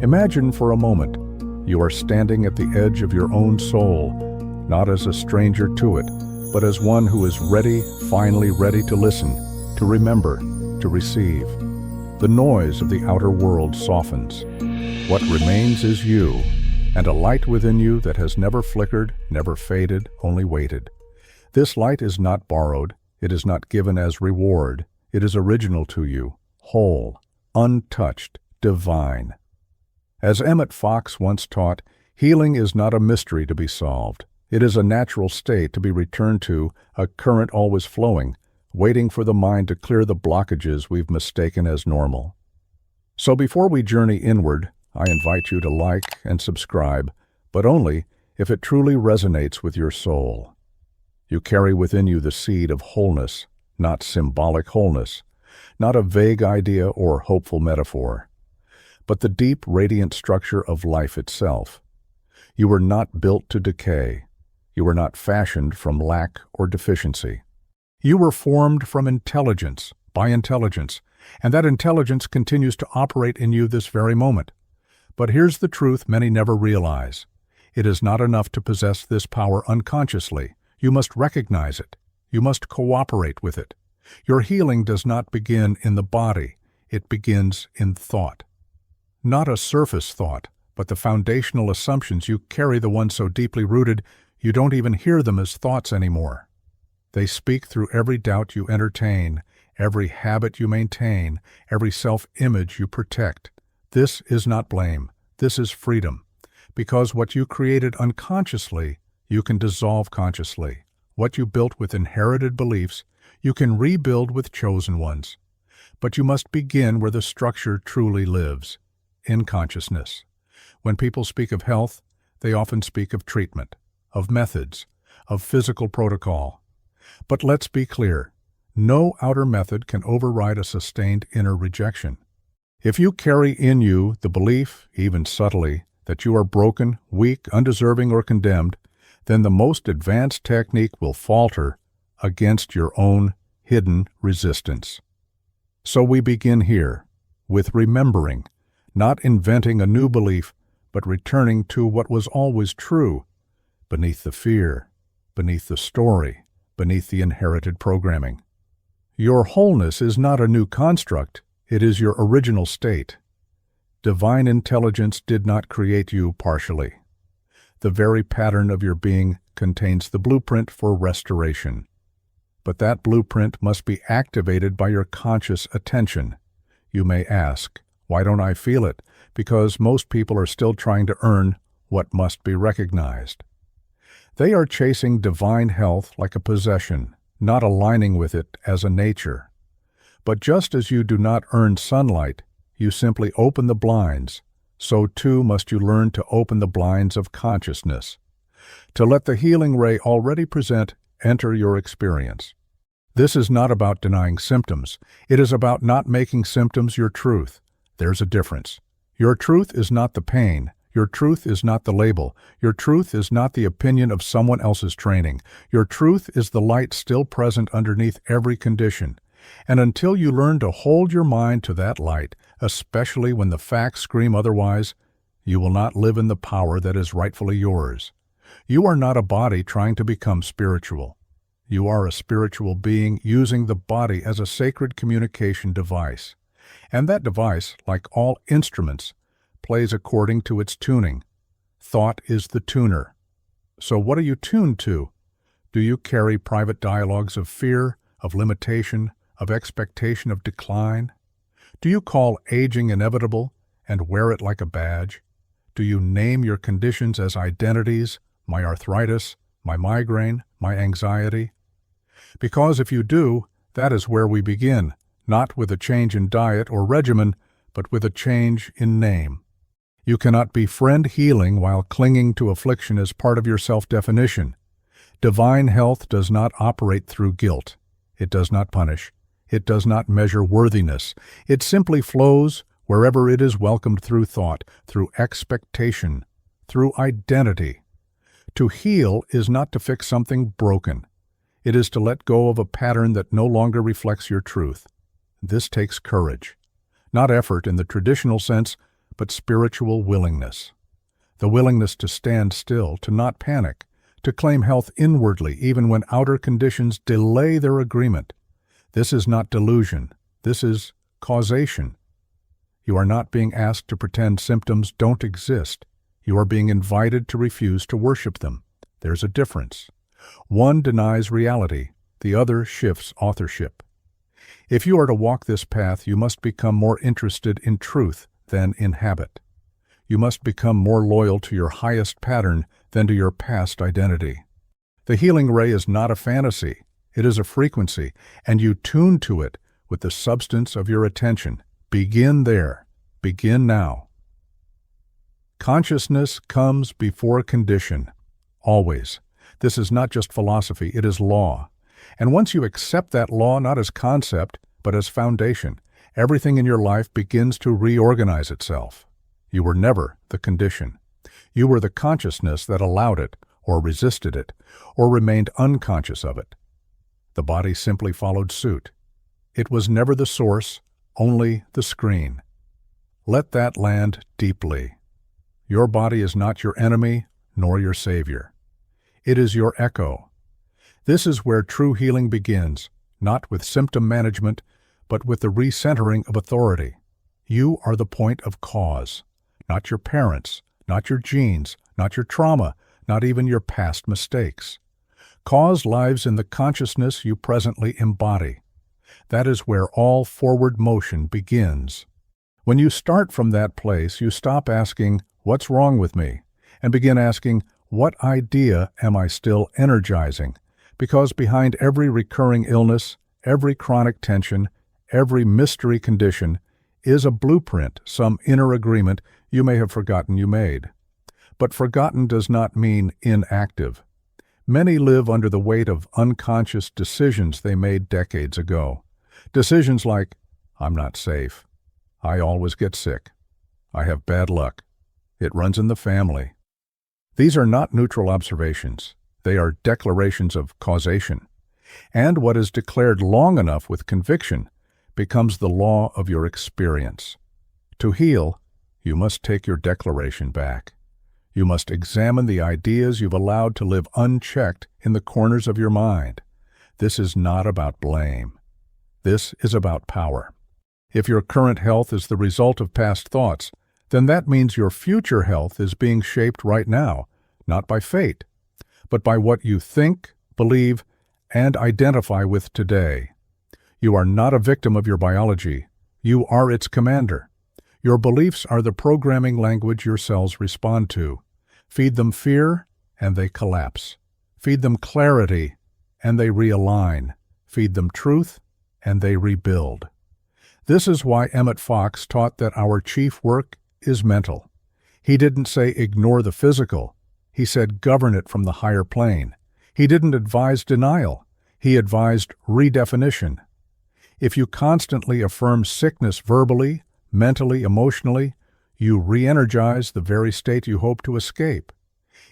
Imagine for a moment you are standing at the edge of your own soul, not as a stranger to it, but as one who is ready, finally ready to listen, to remember, to receive. The noise of the outer world softens. What remains is you, and a light within you that has never flickered, never faded, only waited. This light is not borrowed, it is not given as reward, it is original to you, whole, untouched, divine. As Emmet Fox once taught, healing is not a mystery to be solved. It is a natural state to be returned to, a current always flowing, waiting for the mind to clear the blockages we've mistaken as normal. So before we journey inward, I invite you to like and subscribe, but only if it truly resonates with your soul. You carry within you the seed of wholeness, not symbolic wholeness, not a vague idea or hopeful metaphor, but the deep, radiant structure of life itself. You were not built to decay. You were not fashioned from lack or deficiency. You were formed from intelligence, by intelligence, and that intelligence continues to operate in you this very moment. But here's the truth many never realize. It is not enough to possess this power unconsciously. You must recognize it. You must cooperate with it. Your healing does not begin in the body. It begins in thought. Not a surface thought, but the foundational assumptions you carry, the ones so deeply rooted, you don't even hear them as thoughts anymore. They speak through every doubt you entertain, every habit you maintain, every self-image you protect. This is not blame. This is freedom. Because what you created unconsciously, you can dissolve consciously. What you built with inherited beliefs, you can rebuild with chosen ones. But you must begin where the structure truly lives, in consciousness. When people speak of health, they often speak of treatment, of methods, of physical protocol. But let's be clear, no outer method can override a sustained inner rejection. If you carry in you the belief, even subtly, that you are broken, weak, undeserving, or condemned, then the most advanced technique will falter against your own hidden resistance. So we begin here, with remembering, not inventing a new belief, but returning to what was always true, beneath the fear, beneath the story, beneath the inherited programming. Your wholeness is not a new construct, it is your original state. Divine intelligence did not create you partially. The very pattern of your being contains the blueprint for restoration. But that blueprint must be activated by your conscious attention. You may ask, why don't I feel it? Because most people are still trying to earn what must be recognized. They are chasing divine health like a possession, not aligning with it as a nature. But just as you do not earn sunlight, you simply open the blinds, so too must you learn to open the blinds of consciousness, to let the healing ray already present enter your experience. This is not about denying symptoms. It is about not making symptoms your truth. There's a difference. Your truth is not the pain. Your truth is not the label. Your truth is not the opinion of someone else's training. Your truth is the light still present underneath every condition. And until you learn to hold your mind to that light, especially when the facts scream otherwise, you will not live in the power that is rightfully yours. You are not a body trying to become spiritual. You are a spiritual being using the body as a sacred communication device. And that device, like all instruments, plays according to its tuning. Thought is the tuner. So what are you tuned to? Do you carry private dialogues of fear, of limitation, of expectation of decline? Do you call aging inevitable and wear it like a badge? Do you name your conditions as identities, my arthritis, my migraine, my anxiety? Because if you do, that is where we begin, not with a change in diet or regimen, but with a change in name. You cannot befriend healing while clinging to affliction as part of your self-definition. Divine health does not operate through guilt. It does not punish. It does not measure worthiness. It simply flows wherever it is welcomed through thought, through expectation, through identity. To heal is not to fix something broken. It is to let go of a pattern that no longer reflects your truth. This takes courage. Not effort in the traditional sense, but spiritual willingness. The willingness to stand still, to not panic, to claim health inwardly even when outer conditions delay their agreement. This is not delusion. This is causation. You are not being asked to pretend symptoms don't exist. You are being invited to refuse to worship them. There's a difference. One denies reality, the other shifts authorship. If you are to walk this path, you must become more interested in truth than in habit. You must become more loyal to your highest pattern than to your past identity. The healing ray is not a fantasy. It is a frequency, and you tune to it with the substance of your attention. Begin there. Begin now. Consciousness comes before condition. Always. This is not just philosophy, it is law. And once you accept that law not as concept, but as foundation, everything in your life begins to reorganize itself. You were never the condition. You were the consciousness that allowed it, or resisted it, or remained unconscious of it. The body simply followed suit. It was never the source, only the screen. Let that land deeply. Your body is not your enemy, nor your savior. It is your echo. This is where true healing begins, not with symptom management, but with the recentering of authority. You are the point of cause, not your parents, not your genes, not your trauma, not even your past mistakes. Cause lies in the consciousness you presently embody. That is where all forward motion begins. When you start from that place, you stop asking, "What's wrong with me?" and begin asking, "What idea am I still energizing?" Because behind every recurring illness, every chronic tension, every mystery condition is a blueprint, some inner agreement you may have forgotten you made. But forgotten does not mean inactive. Many live under the weight of unconscious decisions they made decades ago. Decisions like, "I'm not safe. I always get sick. I have bad luck. It runs in the family." These are not neutral observations. They are declarations of causation. And what is declared long enough with conviction becomes the law of your experience. To heal, you must take your declaration back. You must examine the ideas you've allowed to live unchecked in the corners of your mind. This is not about blame. This is about power. If your current health is the result of past thoughts, then that means your future health is being shaped right now, not by fate, but by what you think, believe, and identify with today. You are not a victim of your biology. You are its commander. Your beliefs are the programming language your cells respond to. Feed them fear, and they collapse. Feed them clarity, and they realign. Feed them truth, and they rebuild. This is why Emmet Fox taught that our chief work is mental. He didn't say ignore the physical. He said govern it from the higher plane. He didn't advise denial. He advised redefinition. If you constantly affirm sickness verbally, mentally, emotionally, you re-energize the very state you hope to escape.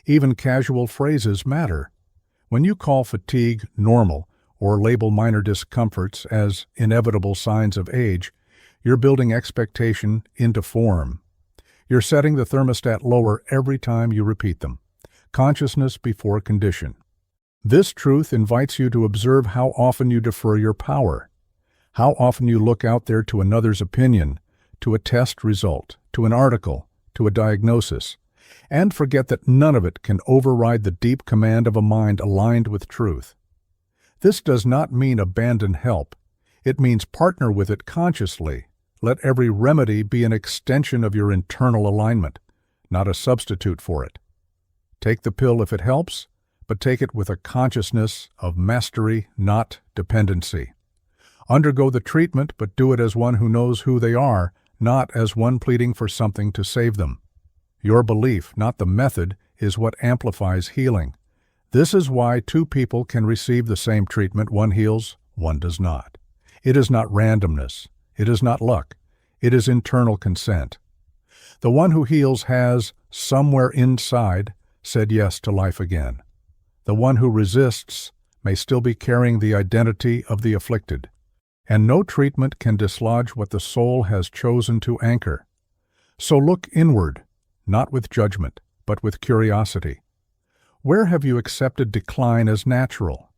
Even casual phrases matter. When you call fatigue normal or label minor discomforts as inevitable signs of age, you're building expectation into form. You're setting the thermostat lower every time you repeat them. Consciousness before condition. This truth invites you to observe how often you defer your power, how often you look out there to another's opinion, to a test result, to an article, to a diagnosis, and forget that none of it can override the deep command of a mind aligned with truth. This does not mean abandon help. It means partner with it consciously. Let every remedy be an extension of your internal alignment, not a substitute for it. Take the pill if it helps, but take it with a consciousness of mastery, not dependency. Undergo the treatment, but do it as one who knows who they are, not as one pleading for something to save them. Your belief, not the method, is what amplifies healing. This is why two people can receive the same treatment. One heals, one does not. It is not randomness. It is not luck. It is internal consent. The one who heals has, somewhere inside, said yes to life again. The one who resists may still be carrying the identity of the afflicted. And no treatment can dislodge what the soul has chosen to anchor. So look inward, not with judgment, but with curiosity. Where have you accepted decline as natural?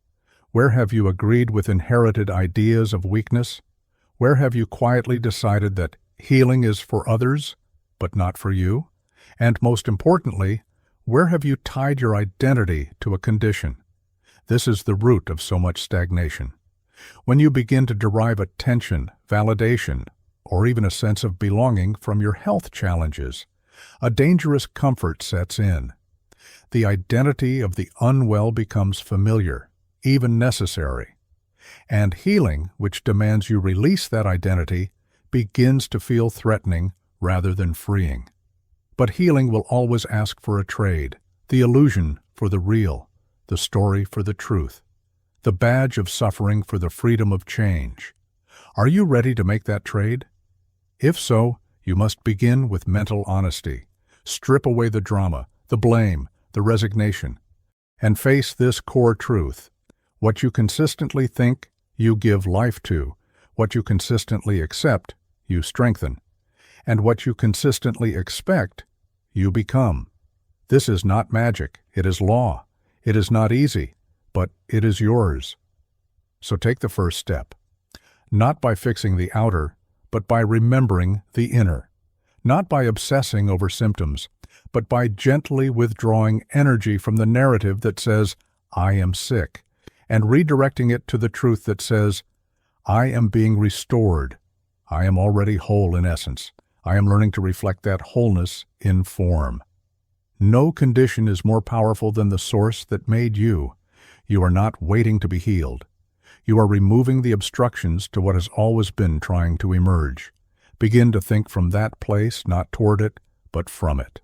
Where have you agreed with inherited ideas of weakness? Where have you quietly decided that healing is for others, but not for you? And most importantly, where have you tied your identity to a condition? This is the root of so much stagnation. When you begin to derive attention, validation, or even a sense of belonging from your health challenges, a dangerous comfort sets in. The identity of the unwell becomes familiar, even necessary. And healing, which demands you release that identity, begins to feel threatening rather than freeing. But healing will always ask for a trade, the illusion for the real, the story for the truth, the badge of suffering for the freedom of change. Are you ready to make that trade? If so, you must begin with mental honesty. Strip away the drama, the blame, the resignation, and face this core truth. What you consistently think, you give life to. What you consistently accept, you strengthen. And what you consistently expect, you become. This is not magic, it is law. It is not easy, but it is yours. So take the first step. Not by fixing the outer, but by remembering the inner. Not by obsessing over symptoms, but by gently withdrawing energy from the narrative that says, I am sick, and redirecting it to the truth that says, I am being restored. I am already whole in essence. I am learning to reflect that wholeness in form. No condition is more powerful than the source that made you. You are not waiting to be healed. You are removing the obstructions to what has always been trying to emerge. Begin to think from that place, not toward it, but from it.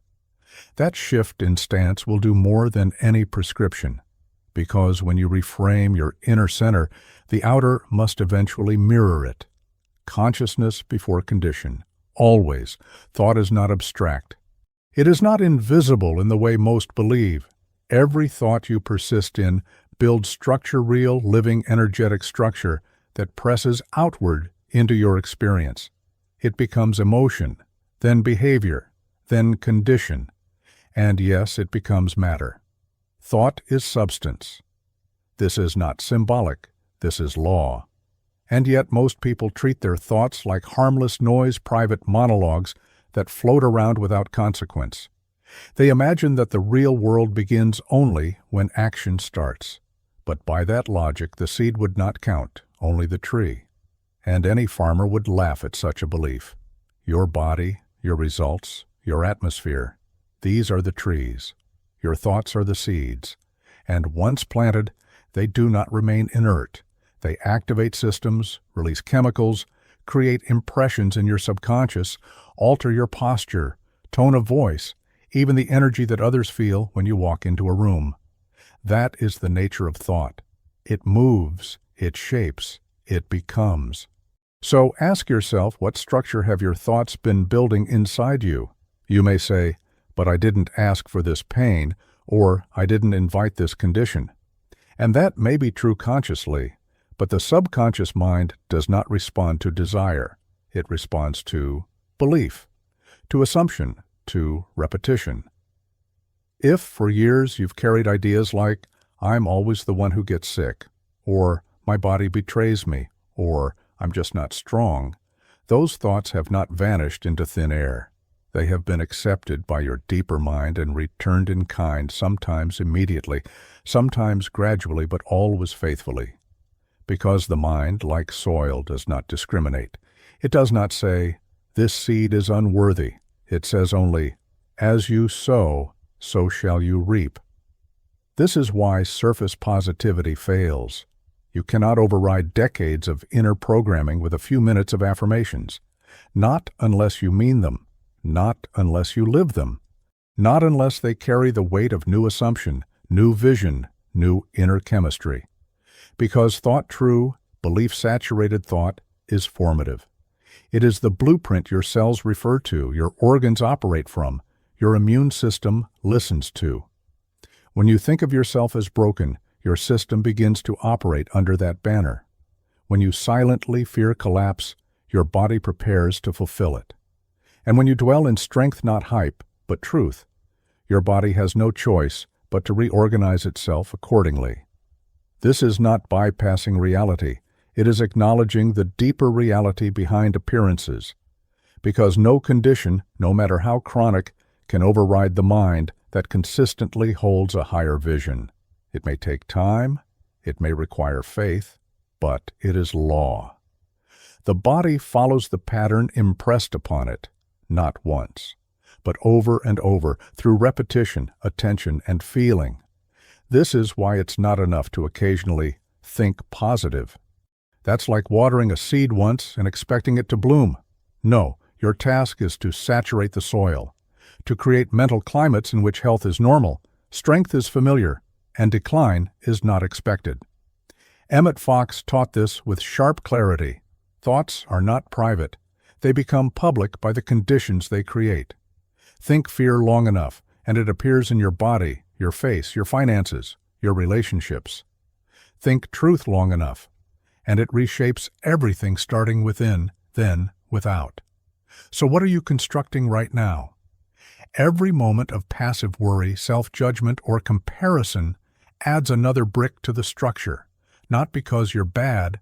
That shift in stance will do more than any prescription, because when you reframe your inner center, the outer must eventually mirror it. Consciousness before condition. Always. Thought is not abstract. It is not invisible in the way most believe. Every thought you persist in builds structure, real, living, energetic structure that presses outward into your experience. It becomes emotion, then behavior, then condition, and yes, it becomes matter. Thought is substance. This is not symbolic, this is law. And yet most people treat their thoughts like harmless noise, private monologues that float around without consequence. They imagine that the real world begins only when action starts. But by that logic, the seed would not count, only the tree. And any farmer would laugh at such a belief. Your body, your results, your atmosphere, these are the trees. Your thoughts are the seeds. And once planted, they do not remain inert. They activate systems, release chemicals, create impressions in your subconscious, alter your posture, tone of voice, even the energy that others feel when you walk into a room. That is the nature of thought. It moves, it shapes, it becomes. So ask yourself, what structure have your thoughts been building inside you? You may say, but I didn't ask for this pain, or I didn't invite this condition. And that may be true consciously, but the subconscious mind does not respond to desire. It responds to belief, to assumption, to repetition. If for years you've carried ideas like, I'm always the one who gets sick, or my body betrays me, or I'm just not strong, those thoughts have not vanished into thin air. They have been accepted by your deeper mind and returned in kind, sometimes immediately, sometimes gradually, but always faithfully. Because the mind, like soil, does not discriminate. It does not say, this seed is unworthy. It says only, as you sow, so shall you reap. This is why surface positivity fails. You cannot override decades of inner programming with a few minutes of affirmations. Not unless you mean them. Not unless you live them. Not unless they carry the weight of new assumption, new vision, new inner chemistry. Because thought true, belief-saturated thought is formative. It is the blueprint your cells refer to, your organs operate from, your immune system listens to. When you think of yourself as broken, your system begins to operate under that banner. When you silently fear collapse, your body prepares to fulfill it. And when you dwell in strength not hype, but truth, your body has no choice but to reorganize itself accordingly. This is not bypassing reality. It is acknowledging the deeper reality behind appearances. Because no condition, no matter how chronic, can override the mind that consistently holds a higher vision. It may take time, it may require faith, but it is law. The body follows the pattern impressed upon it, not once, but over and over, through repetition, attention, and feeling. This is why it's not enough to occasionally think positive. That's like watering a seed once and expecting it to bloom. No, your task is to saturate the soil, to create mental climates in which health is normal, strength is familiar, and decline is not expected. Emmet Fox taught this with sharp clarity. Thoughts are not private. They become public by the conditions they create. Think fear long enough, and it appears in your body, your face, your finances, your relationships. Think truth long enough, and it reshapes everything starting within, then without. So what are you constructing right now? Every moment of passive worry, self-judgment, or comparison adds another brick to the structure, not because you're bad,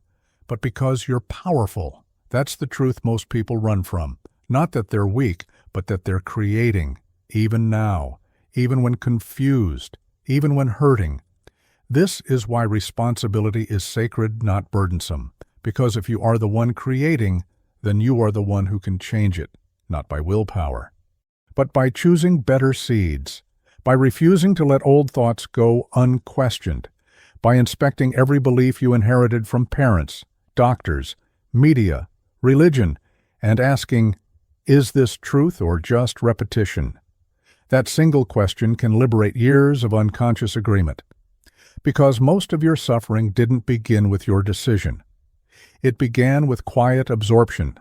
but because you're powerful. That's the truth most people run from. Not that they're weak, but that they're creating, even now, even when confused, even when hurting. This is why responsibility is sacred, not burdensome, because if you are the one creating, then you are the one who can change it, not by willpower, but by choosing better seeds, by refusing to let old thoughts go unquestioned, by inspecting every belief you inherited from parents, doctors, media, religion, and asking, is this truth or just repetition? That single question can liberate years of unconscious agreement. Because most of your suffering didn't begin with your decision. It began with quiet absorption.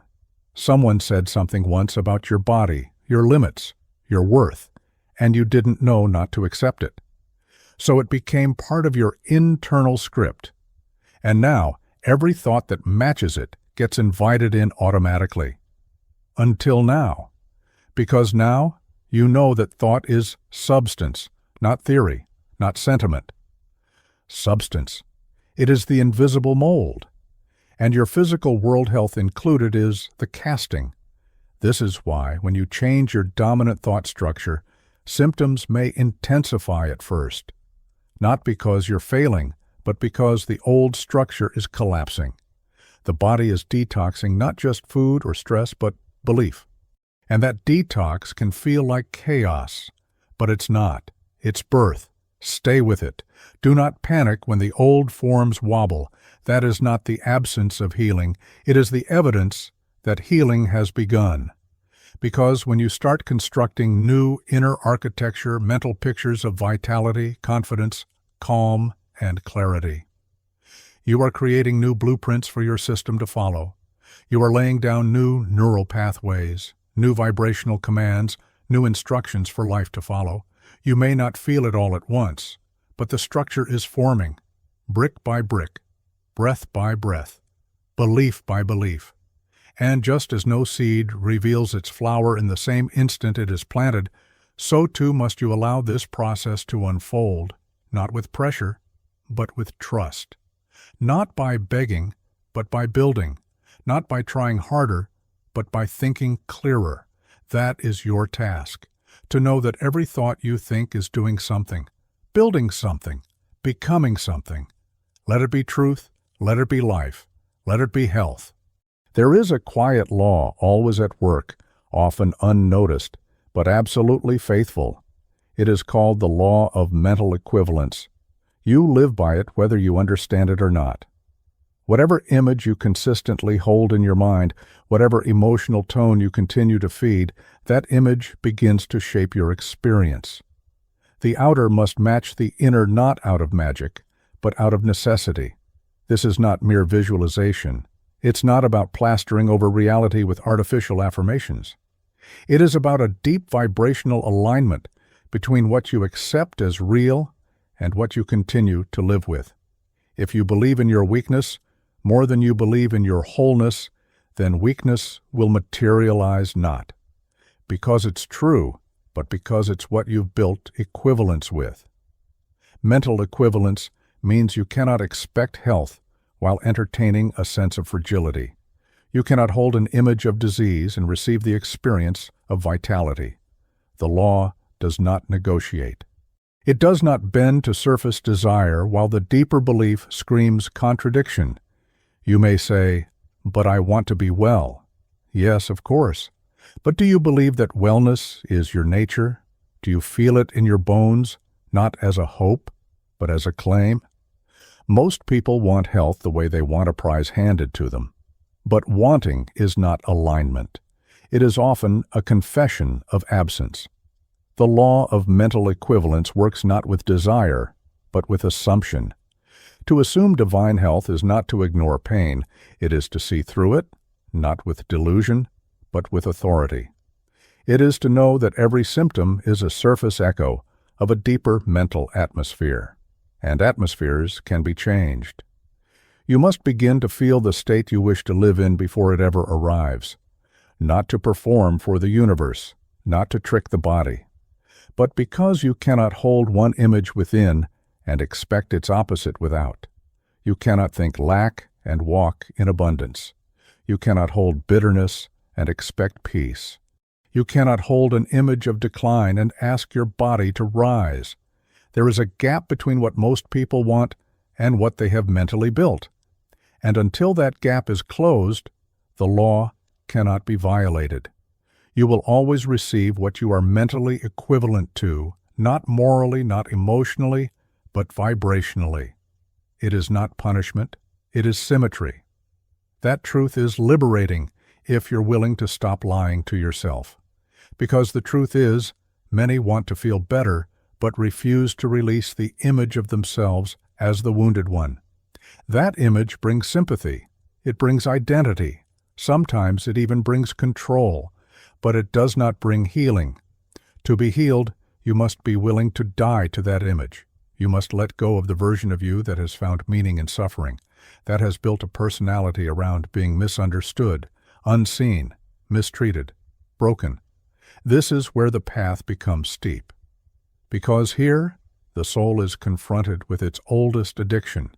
Someone said something once about your body, your limits, your worth, and you didn't know not to accept it. So it became part of your internal script. And now, every thought that matches it gets invited in automatically. Until now. Because now, you know that thought is substance, not theory, not sentiment. Substance. It is the invisible mold. And your physical world health included is the casting. This is why, when you change your dominant thought structure, symptoms may intensify at first. Not because you're failing, but because the old structure is collapsing. The body is detoxing not just food or stress, but belief. And that detox can feel like chaos, but it's not. It's birth. Stay with it. Do not panic when the old forms wobble. That is not the absence of healing. It is the evidence that healing has begun. Because when you start constructing new inner architecture, mental pictures of vitality, confidence, calm, and clarity, you are creating new blueprints for your system to follow. You are laying down new neural pathways, new vibrational commands, new instructions for life to follow. You may not feel it all at once, but the structure is forming, brick by brick, breath by breath, belief by belief. And just as no seed reveals its flower in the same instant it is planted, so too must you allow this process to unfold, not with pressure, but with trust. Not by begging, but by building. Not by trying harder, but by thinking clearer. That is your task. To know that every thought you think is doing something, building something, becoming something. Let it be truth, let it be life, let it be health. There is a quiet law always at work, often unnoticed, but absolutely faithful. It is called the law of mental equivalence. You live by it whether you understand it or not. Whatever image you consistently hold in your mind, whatever emotional tone you continue to feed, that image begins to shape your experience. The outer must match the inner, not out of magic, but out of necessity. This is not mere visualization. It's not about plastering over reality with artificial affirmations. It is about a deep vibrational alignment between what you accept as real and what you continue to live with. If you believe in your weakness more than you believe in your wholeness, then weakness will materialize not. because it's true, but because it's what you've built equivalence with. Mental equivalence means you cannot expect health while entertaining a sense of fragility. You cannot hold an image of disease and receive the experience of vitality. The law does not negotiate. It does not bend to surface desire while the deeper belief screams contradiction. You may say, "But I want to be well." Yes, of course. But do you believe that wellness is your nature? Do you feel it in your bones, not as a hope, but as a claim? Most people want health the way they want a prize handed to them. But wanting is not alignment. It is often a confession of absence. The law of mental equivalence works not with desire, but with assumption. To assume divine health is not to ignore pain, it is to see through it, not with delusion, but with authority. It is to know that every symptom is a surface echo of a deeper mental atmosphere, and atmospheres can be changed. You must begin to feel the state you wish to live in before it ever arrives, not to perform for the universe, not to trick the body, but because you cannot hold one image within and expect its opposite without. You cannot think lack and walk in abundance. You cannot hold bitterness and expect peace. You cannot hold an image of decline and ask your body to rise. There is a gap between what most people want and what they have mentally built. And until that gap is closed, the law cannot be violated. You will always receive what you are mentally equivalent to, not morally, not emotionally, but vibrationally. It is not punishment, it is symmetry. That truth is liberating if you're willing to stop lying to yourself. Because the truth is, many want to feel better, but refuse to release the image of themselves as the wounded one. That image brings sympathy. It brings identity. Sometimes it even brings control, but it does not bring healing. To be healed, you must be willing to die to that image. You must let go of the version of you that has found meaning in suffering, that has built a personality around being misunderstood, unseen, mistreated, broken. This is where the path becomes steep. Because here, the soul is confronted with its oldest addiction,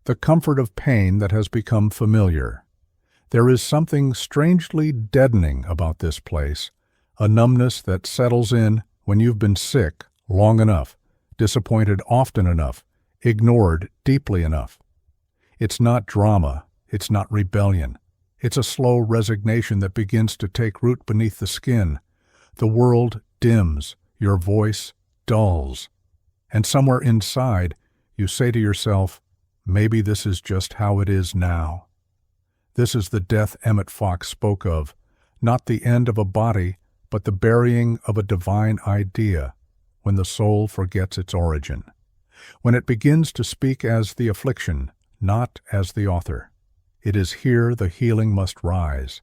the comfort of pain that has become familiar. There is something strangely deadening about this place, a numbness that settles in when you've been sick long enough, disappointed often enough, ignored deeply enough. It's not drama, it's not rebellion. It's a slow resignation that begins to take root beneath the skin. The world dims, your voice dulls. And somewhere inside, you say to yourself, maybe this is just how it is now. This is the death Emmet Fox spoke of, not the end of a body, but the burying of a divine idea, when the soul forgets its origin, when it begins to speak as the affliction, not as the author. It is here the healing must rise,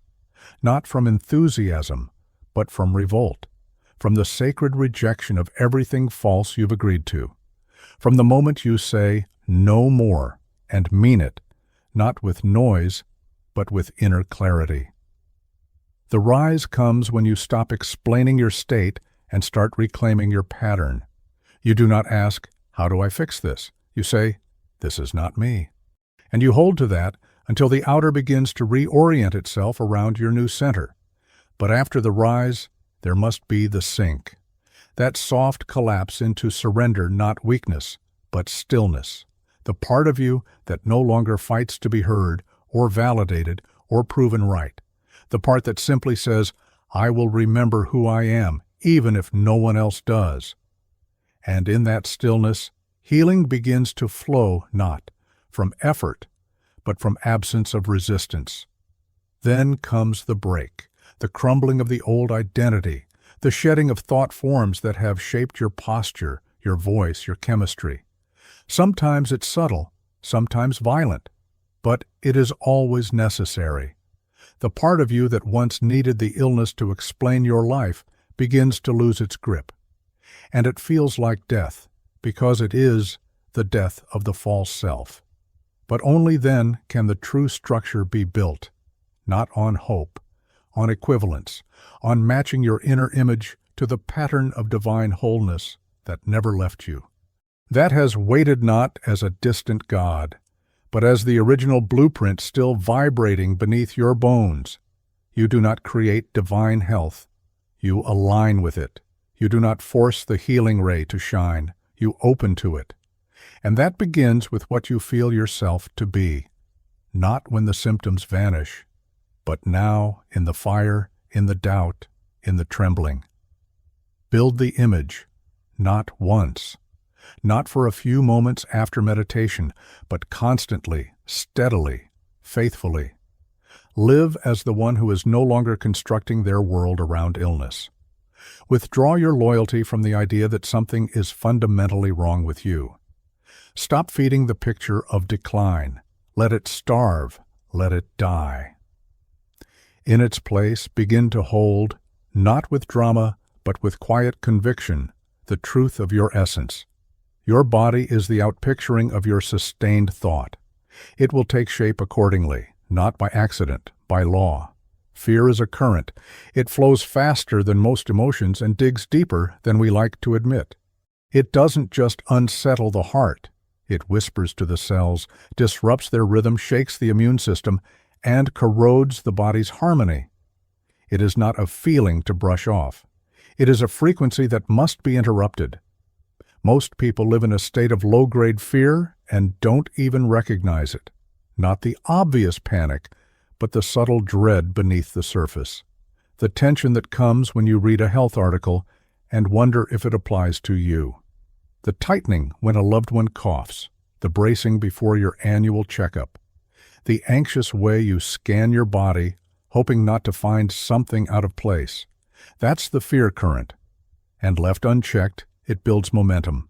not from enthusiasm, but from revolt, from the sacred rejection of everything false you've agreed to, from the moment you say, no more, and mean it, not with noise, but with inner clarity. The rise comes when you stop explaining your state and start reclaiming your pattern. You do not ask, how do I fix this? You say, this is not me. And you hold to that until the outer begins to reorient itself around your new center. But after the rise, there must be the sink. That soft collapse into surrender, not weakness, but stillness. The part of you that no longer fights to be heard or validated or proven right. The part that simply says, I will remember who I am, even if no one else does. And in that stillness, healing begins to flow not from effort, but from absence of resistance. Then comes the break, the crumbling of the old identity, the shedding of thought forms that have shaped your posture, your voice, your chemistry. Sometimes it's subtle, sometimes violent, but it is always necessary. The part of you that once needed the illness to explain your life begins to lose its grip. And it feels like death, because it is the death of the false self. But only then can the true structure be built, not on hope, on equivalence, on matching your inner image to the pattern of divine wholeness that never left you. That has waited not as a distant God, but as the original blueprint still vibrating beneath your bones. You do not create divine health. You align with it. You do not force the healing ray to shine. You open to it. And that begins with what you feel yourself to be, not when the symptoms vanish, but now in the fire, in the doubt, in the trembling. Build the image, not once, not for a few moments after meditation, but constantly, steadily, faithfully. Live as the one who is no longer constructing their world around illness. Withdraw your loyalty from the idea that something is fundamentally wrong with you. Stop feeding the picture of decline. Let it starve. Let it die. In its place, begin to hold, not with drama, but with quiet conviction, the truth of your essence. Your body is the outpicturing of your sustained thought. It will take shape accordingly, not by accident, by law. Fear is a current. It flows faster than most emotions and digs deeper than we like to admit. It doesn't just unsettle the heart. It whispers to the cells, disrupts their rhythm, shakes the immune system, and corrodes the body's harmony. It is not a feeling to brush off. It is a frequency that must be interrupted. Most people live in a state of low-grade fear and don't even recognize it. Not the obvious panic, but the subtle dread beneath the surface. The tension that comes when you read a health article and wonder if it applies to you. The tightening when a loved one coughs. The bracing before your annual checkup. The anxious way you scan your body, hoping not to find something out of place. That's the fear current. And left unchecked, it builds momentum.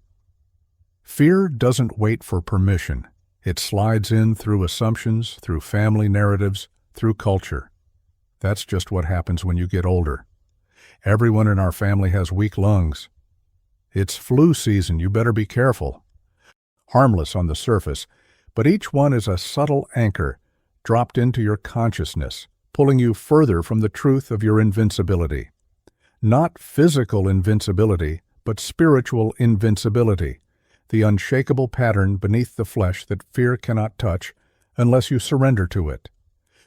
Fear doesn't wait for permission. It slides in through assumptions, through family narratives, through culture. That's just what happens when you get older. Everyone in our family has weak lungs. It's flu season, you better be careful. Harmless on the surface, but each one is a subtle anchor dropped into your consciousness, pulling you further from the truth of your invincibility. Not physical invincibility, but spiritual invincibility, the unshakable pattern beneath the flesh that fear cannot touch unless you surrender to it.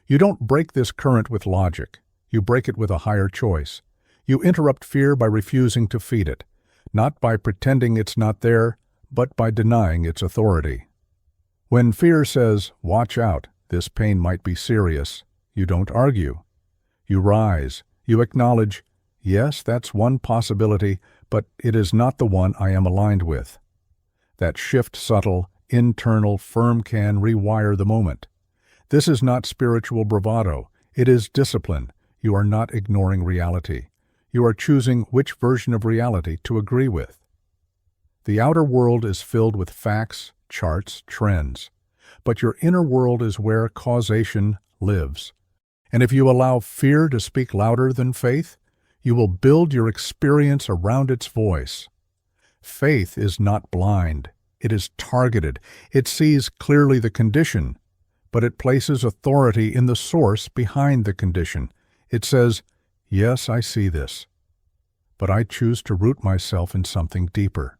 You don't break this current with logic. You break it with a higher choice. You interrupt fear by refusing to feed it, not by pretending it's not there, but by denying its authority. When fear says, "Watch out, this pain might be serious," you don't argue. You rise. You acknowledge, "Yes, that's one possibility, but it is not the one I am aligned with." That shift, subtle, internal, firm, can rewire the moment. This is not spiritual bravado. It is discipline. You are not ignoring reality. You are choosing which version of reality to agree with. The outer world is filled with facts, charts, trends. But your inner world is where causation lives. And if you allow fear to speak louder than faith, you will build your experience around its voice. Faith is not blind. It is targeted. It sees clearly the condition, but it places authority in the source behind the condition. It says, "Yes, I see this, but I choose to root myself in something deeper."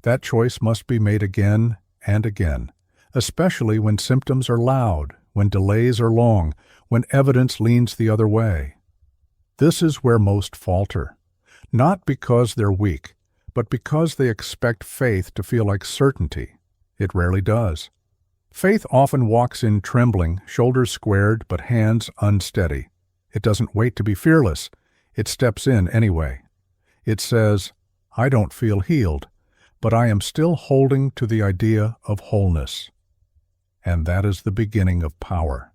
That choice must be made again and again, especially when symptoms are loud, when delays are long, when evidence leans the other way. This is where most falter, not because they're weak, but because they expect faith to feel like certainty. It rarely does. Faith often walks in trembling, shoulders squared, but hands unsteady. It doesn't wait to be fearless. It steps in anyway. It says, "I don't feel healed, but I am still holding to the idea of wholeness." And that is the beginning of power.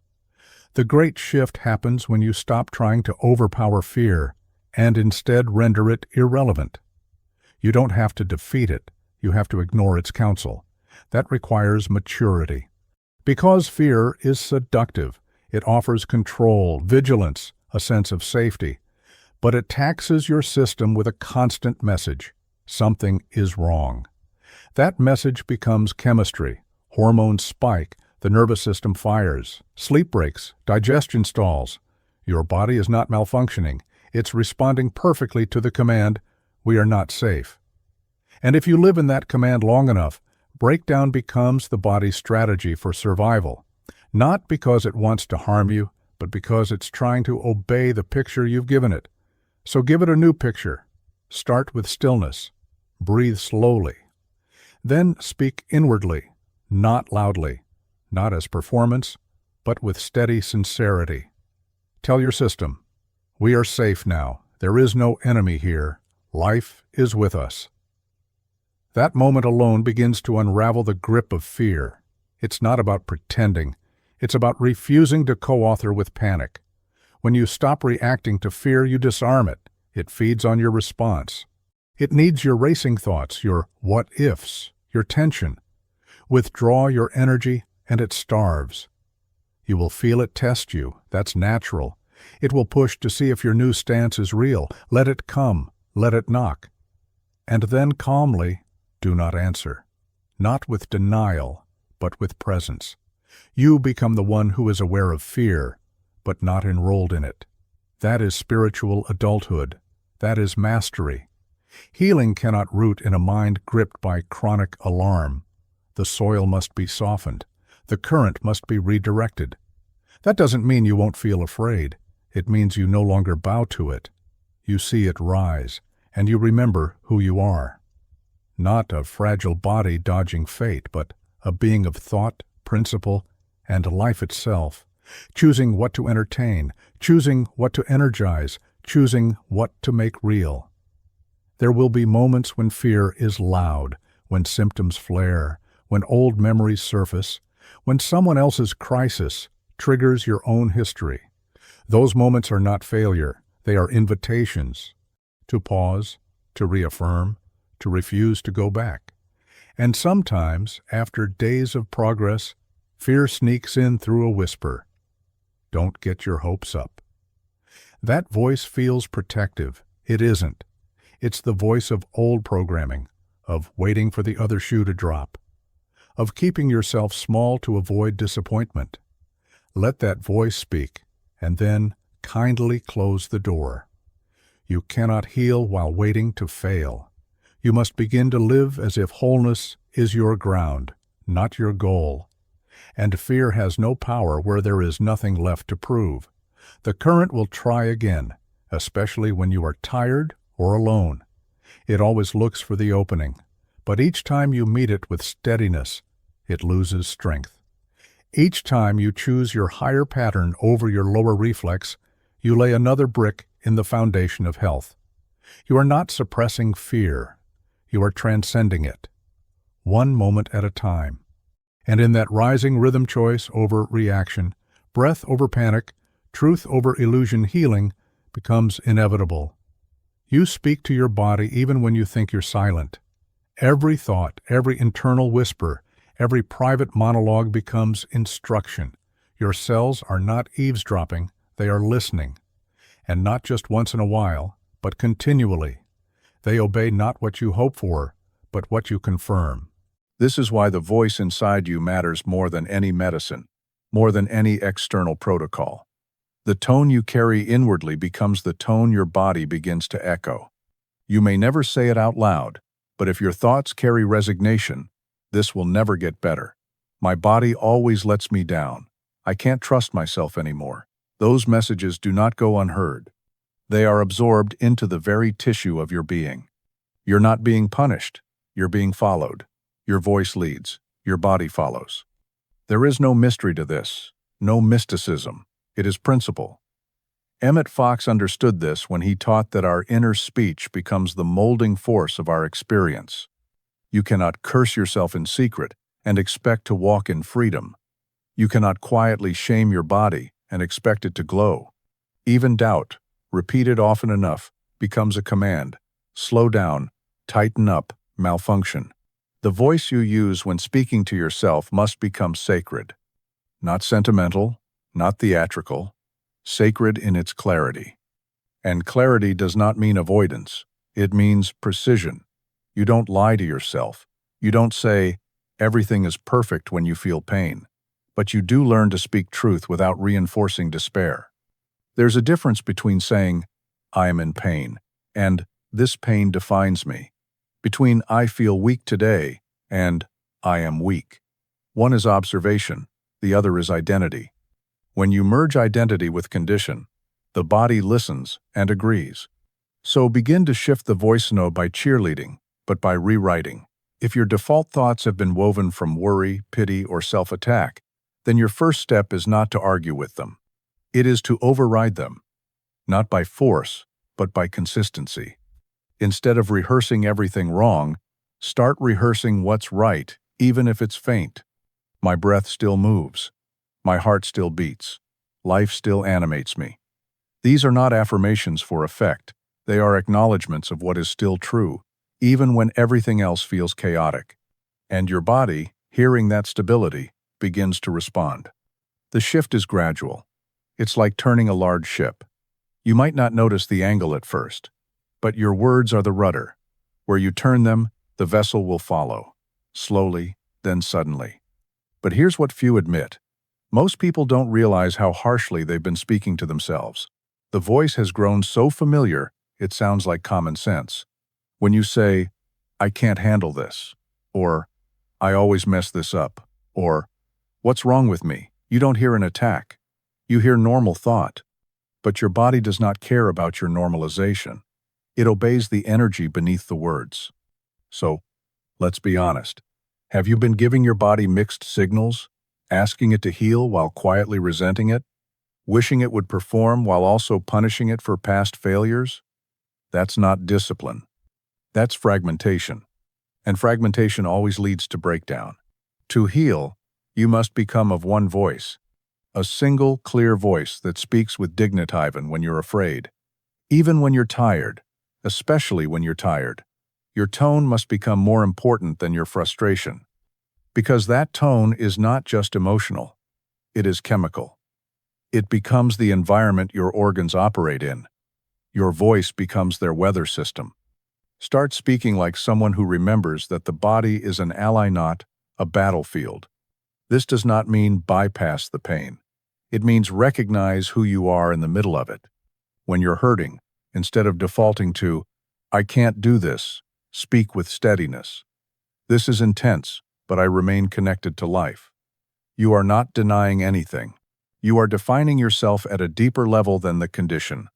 The great shift happens when you stop trying to overpower fear and instead render it irrelevant. You don't have to defeat it. You have to ignore its counsel. That requires maturity. Because fear is seductive, it offers control, vigilance, a sense of safety. But it taxes your system with a constant message. Something is wrong. That message becomes chemistry. Hormones spike, the nervous system fires, sleep breaks, digestion stalls. Your body is not malfunctioning. It's responding perfectly to the command, "We are not safe." And if you live in that command long enough, breakdown becomes the body's strategy for survival, not because it wants to harm you, but because it's trying to obey the picture you've given it. So give it a new picture. Start with stillness. Breathe slowly. Then speak inwardly, not loudly, not as performance, but with steady sincerity. Tell your system, "We are safe now. There is no enemy here. Life is with us." That moment alone begins to unravel the grip of fear. It's not about pretending. It's about refusing to co-author with panic. When you stop reacting to fear, you disarm it. It feeds on your response. It needs your racing thoughts, your what-ifs, your tension. Withdraw your energy, and it starves. You will feel it test you. That's natural. It will push to see if your new stance is real. Let it come. Let it knock. And then calmly, do not answer. Not with denial, but with presence. You become the one who is aware of fear, but not enrolled in it. That is spiritual adulthood. That is mastery. Healing cannot root in a mind gripped by chronic alarm. The soil must be softened. The current must be redirected. That doesn't mean you won't feel afraid. It means you no longer bow to it. You see it rise, and you remember who you are. Not a fragile body dodging fate, but a being of thought, principle, and life itself, choosing what to entertain, choosing what to energize, choosing what to make real. There will be moments when fear is loud, when symptoms flare, when old memories surface, when someone else's crisis triggers your own history. Those moments are not failure, they are invitations to pause, to reaffirm, to refuse to go back. And sometimes, after days of progress, fear sneaks in through a whisper. Don't get your hopes up. That voice feels protective. It isn't. It's the voice of old programming, of waiting for the other shoe to drop, of keeping yourself small to avoid disappointment. Let that voice speak, and then kindly close the door. You cannot heal while waiting to fail. You must begin to live as if wholeness is your ground, not your goal. And fear has no power where there is nothing left to prove. The current will try again, especially when you are tired or alone. It always looks for the opening, but each time you meet it with steadiness, it loses strength. Each time you choose your higher pattern over your lower reflex, you lay another brick in the foundation of health. You are not suppressing fear. You are transcending it, one moment at a time. And in that rising rhythm, choice over reaction, breath over panic, truth over illusion, healing becomes inevitable. You speak to your body even when you think you're silent. Every thought, every internal whisper, every private monologue becomes instruction. Your cells are not eavesdropping, they are listening. And not just once in a while, but continually. They obey not what you hope for, but what you confirm. This is why the voice inside you matters more than any medicine, more than any external protocol. The tone you carry inwardly becomes the tone your body begins to echo. You may never say it out loud, but if your thoughts carry resignation, this will never get better. My body always lets me down. I can't trust myself anymore. Those messages do not go unheard. They are absorbed into the very tissue of your being. You're not being punished. You're being followed. Your voice leads. Your body follows. There is no mystery to this, no mysticism. It is principle. Emmet Fox understood this when he taught that our inner speech becomes the molding force of our experience. You cannot curse yourself in secret and expect to walk in freedom. You cannot quietly shame your body and expect it to glow. Even doubt, repeated often enough, becomes a command. Slow down, tighten up, malfunction. The voice you use when speaking to yourself must become sacred. Not sentimental, not theatrical, sacred in its clarity. And clarity does not mean avoidance. It means precision. You don't lie to yourself. You don't say, everything is perfect when you feel pain. But you do learn to speak truth without reinforcing despair. There's a difference between saying, "I am in pain," and "this pain defines me." Between "I feel weak today" and "I am weak." One is observation, the other is identity. When you merge identity with condition, the body listens and agrees. So begin to shift the voice no by cheerleading, but by rewriting. If your default thoughts have been woven from worry, pity, or self-attack, then your first step is not to argue with them. It is to override them, not by force, but by consistency. Instead of rehearsing everything wrong, start rehearsing what's right, even if it's faint. My breath still moves. My heart still beats. Life still animates me. These are not affirmations for effect. They are acknowledgments of what is still true, even when everything else feels chaotic. And your body, hearing that stability, begins to respond. The shift is gradual. It's like turning a large ship. You might not notice the angle at first, but your words are the rudder. Where you turn them, the vessel will follow, slowly, then suddenly. But here's what few admit. Most people don't realize how harshly they've been speaking to themselves. The voice has grown so familiar, it sounds like common sense. When you say, "I can't handle this," or "I always mess this up," or "What's wrong with me?" you don't hear an attack. You hear normal thought. But your body does not care about your normalization. It obeys the energy beneath the words. So, let's be honest. Have you been giving your body mixed signals, asking it to heal while quietly resenting it, wishing it would perform while also punishing it for past failures? That's not discipline. That's fragmentation. And fragmentation always leads to breakdown. To heal, you must become of one voice. A single, clear voice that speaks with dignity even when you're afraid. Even when you're tired, especially when you're tired. Your tone must become more important than your frustration. Because that tone is not just emotional. It is chemical. It becomes the environment your organs operate in. Your voice becomes their weather system. Start speaking like someone who remembers that the body is an ally, not a battlefield. This does not mean bypass the pain. It means recognize who you are in the middle of it. When you're hurting, instead of defaulting to, "I can't do this," speak with steadiness. "This is intense, but I remain connected to life." You are not denying anything. You are defining yourself at a deeper level than the condition.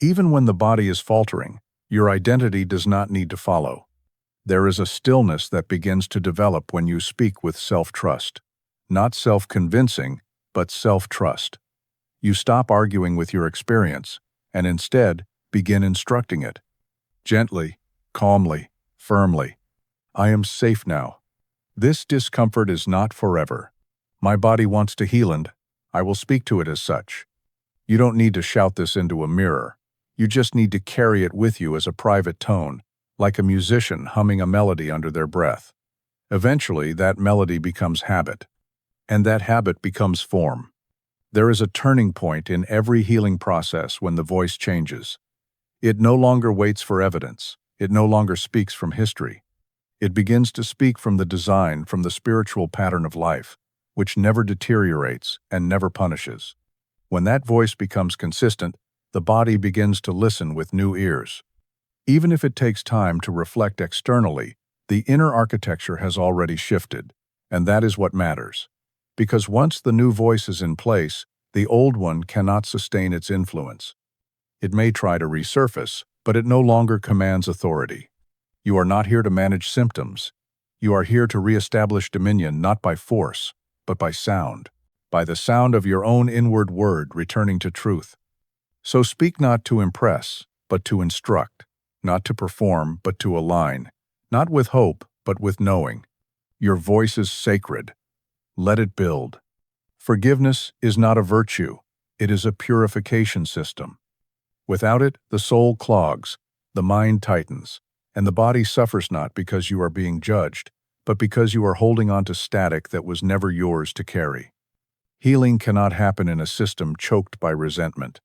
Even when the body is faltering, your identity does not need to follow. There is a stillness that begins to develop when you speak with self-trust. Not self-convincing, but self-trust. You stop arguing with your experience, and instead begin instructing it. Gently, calmly, firmly. "I am safe now. This discomfort is not forever. My body wants to heal and I will speak to it as such." You don't need to shout this into a mirror. You just need to carry it with you as a private tone, like a musician humming a melody under their breath. Eventually, that melody becomes habit, and that habit becomes form. There is a turning point in every healing process when the voice changes. It no longer waits for evidence. It no longer speaks from history. It begins to speak from the design, from the spiritual pattern of life, which never deteriorates and never punishes. When that voice becomes consistent, the body begins to listen with new ears. Even if it takes time to reflect externally, the inner architecture has already shifted, and that is what matters. Because once the new voice is in place, the old one cannot sustain its influence. It may try to resurface, but it no longer commands authority. You are not here to manage symptoms. You are here to reestablish dominion not by force, but by sound, by the sound of your own inward word returning to truth. So speak not to impress, but to instruct, not to perform, but to align, not with hope, but with knowing. Your voice is sacred. Let it build. Forgiveness is not a virtue. It is a purification system. Without it, the soul clogs, the mind tightens, and the body suffers not because you are being judged, but because you are holding on to static that was never yours to carry. Healing cannot happen in a system choked by resentment.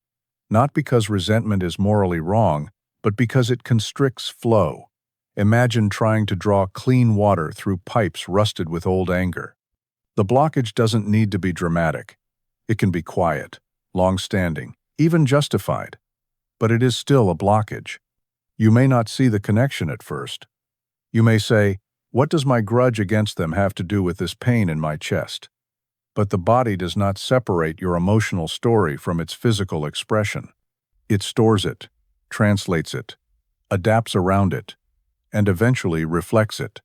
Not because resentment is morally wrong, but because it constricts flow. Imagine trying to draw clean water through pipes rusted with old anger. The blockage doesn't need to be dramatic. It can be quiet, long-standing, even justified, but it is still a blockage. You may not see the connection at first. You may say, "What does my grudge against them have to do with this pain in my chest?" But the body does not separate your emotional story from its physical expression. It stores it, translates it, adapts around it, and eventually reflects it.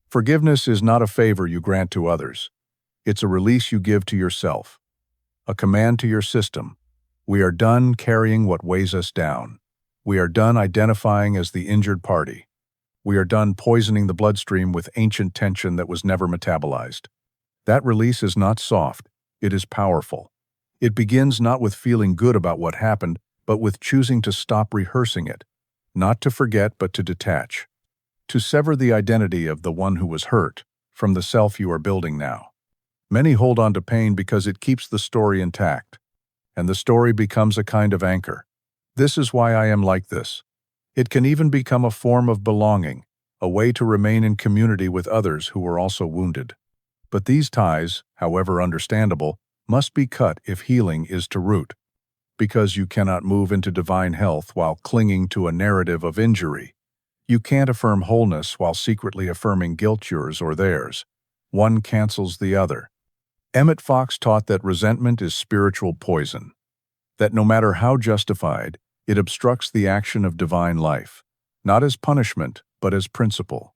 Forgiveness is not a favor you grant to others. It's a release you give to yourself, a command to your system. We are done carrying what weighs us down. We are done identifying as the injured party. We are done poisoning the bloodstream with ancient tension that was never metabolized. That release is not soft, it is powerful. It begins not with feeling good about what happened, but with choosing to stop rehearsing it, not to forget but to detach, to sever the identity of the one who was hurt from the self you are building now. Many hold on to pain because it keeps the story intact, and the story becomes a kind of anchor. This is why I am like this. It can even become a form of belonging, a way to remain in community with others who were also wounded. But these ties, however understandable, must be cut if healing is to root, because you cannot move into divine health while clinging to a narrative of injury. You can't affirm wholeness while secretly affirming guilt, yours or theirs. One cancels the other. Emmet Fox taught that resentment is spiritual poison, that no matter how justified, it obstructs the action of divine life, not as punishment, but as principle.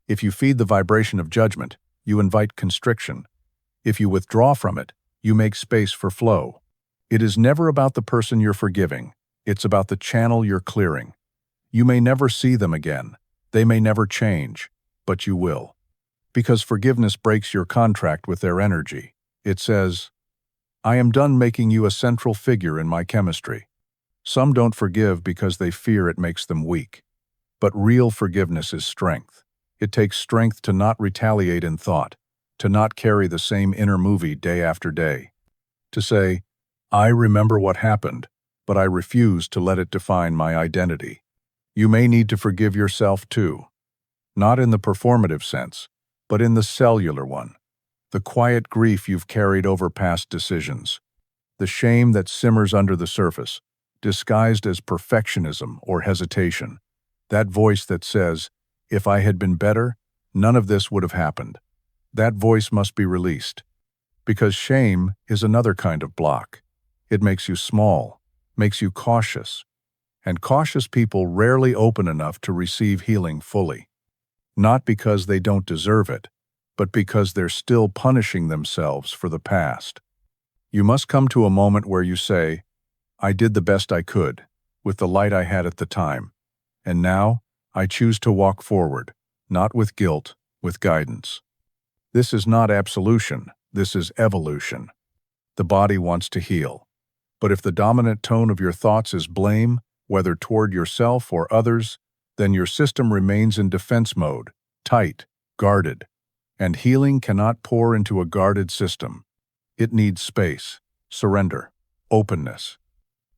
If you feed the vibration of judgment, you invite constriction. If you withdraw from it, you make space for flow. It is never about the person you're forgiving, it's about the channel you're clearing. You may never see them again, they may never change, but you will. Because forgiveness breaks your contract with their energy. It says, "I am done making you a central figure in my chemistry." Some don't forgive because they fear it makes them weak. But real forgiveness is strength. It takes strength to not retaliate in thought, to not carry the same inner movie day after day. To say, "I remember what happened, but I refuse to let it define my identity." You may need to forgive yourself too. Not in the performative sense, but in the cellular one. The quiet grief you've carried over past decisions. The shame that simmers under the surface, disguised as perfectionism or hesitation. That voice that says, "If I had been better, none of this would have happened." That voice must be released. Because shame is another kind of block. It makes you small, makes you cautious. And cautious people rarely open enough to receive healing fully. Not because they don't deserve it, but because they're still punishing themselves for the past. You must come to a moment where you say, "I did the best I could, with the light I had at the time. And now, I choose to walk forward, not with guilt, with guidance." This is not absolution, this is evolution. The body wants to heal. But if the dominant tone of your thoughts is blame, whether toward yourself or others, then your system remains in defense mode, tight, guarded. And healing cannot pour into a guarded system. It needs space, surrender, openness.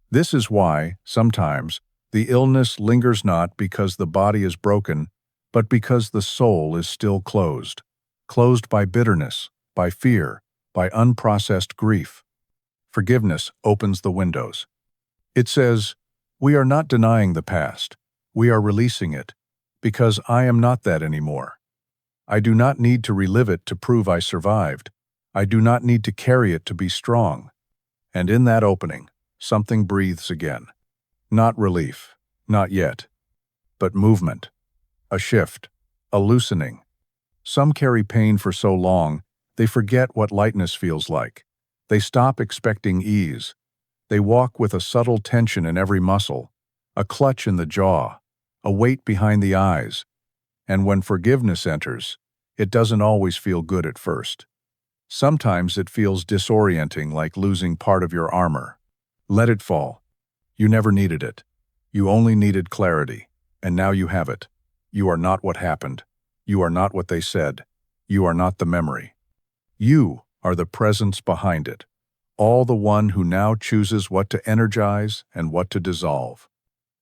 This is why, sometimes, the illness lingers not because the body is broken, but because the soul is still closed. Closed by bitterness, by fear, by unprocessed grief. Forgiveness opens the windows. It says, "We are not denying the past. We are releasing it, because I am not that anymore. I do not need to relive it to prove I survived. I do not need to carry it to be strong." And in that opening, something breathes again. Not relief, not yet, but movement, a shift, a loosening. Some carry pain for so long, they forget what lightness feels like. They stop expecting ease. They walk with a subtle tension in every muscle, a clutch in the jaw, a weight behind the eyes. And when forgiveness enters, it doesn't always feel good at first. Sometimes it feels disorienting, like losing part of your armor. Let it fall. You never needed it. You only needed clarity, and now you have it. You are not what happened. You are not what they said. You are not the memory. You are the presence behind it, all the one who now chooses what to energize and what to dissolve.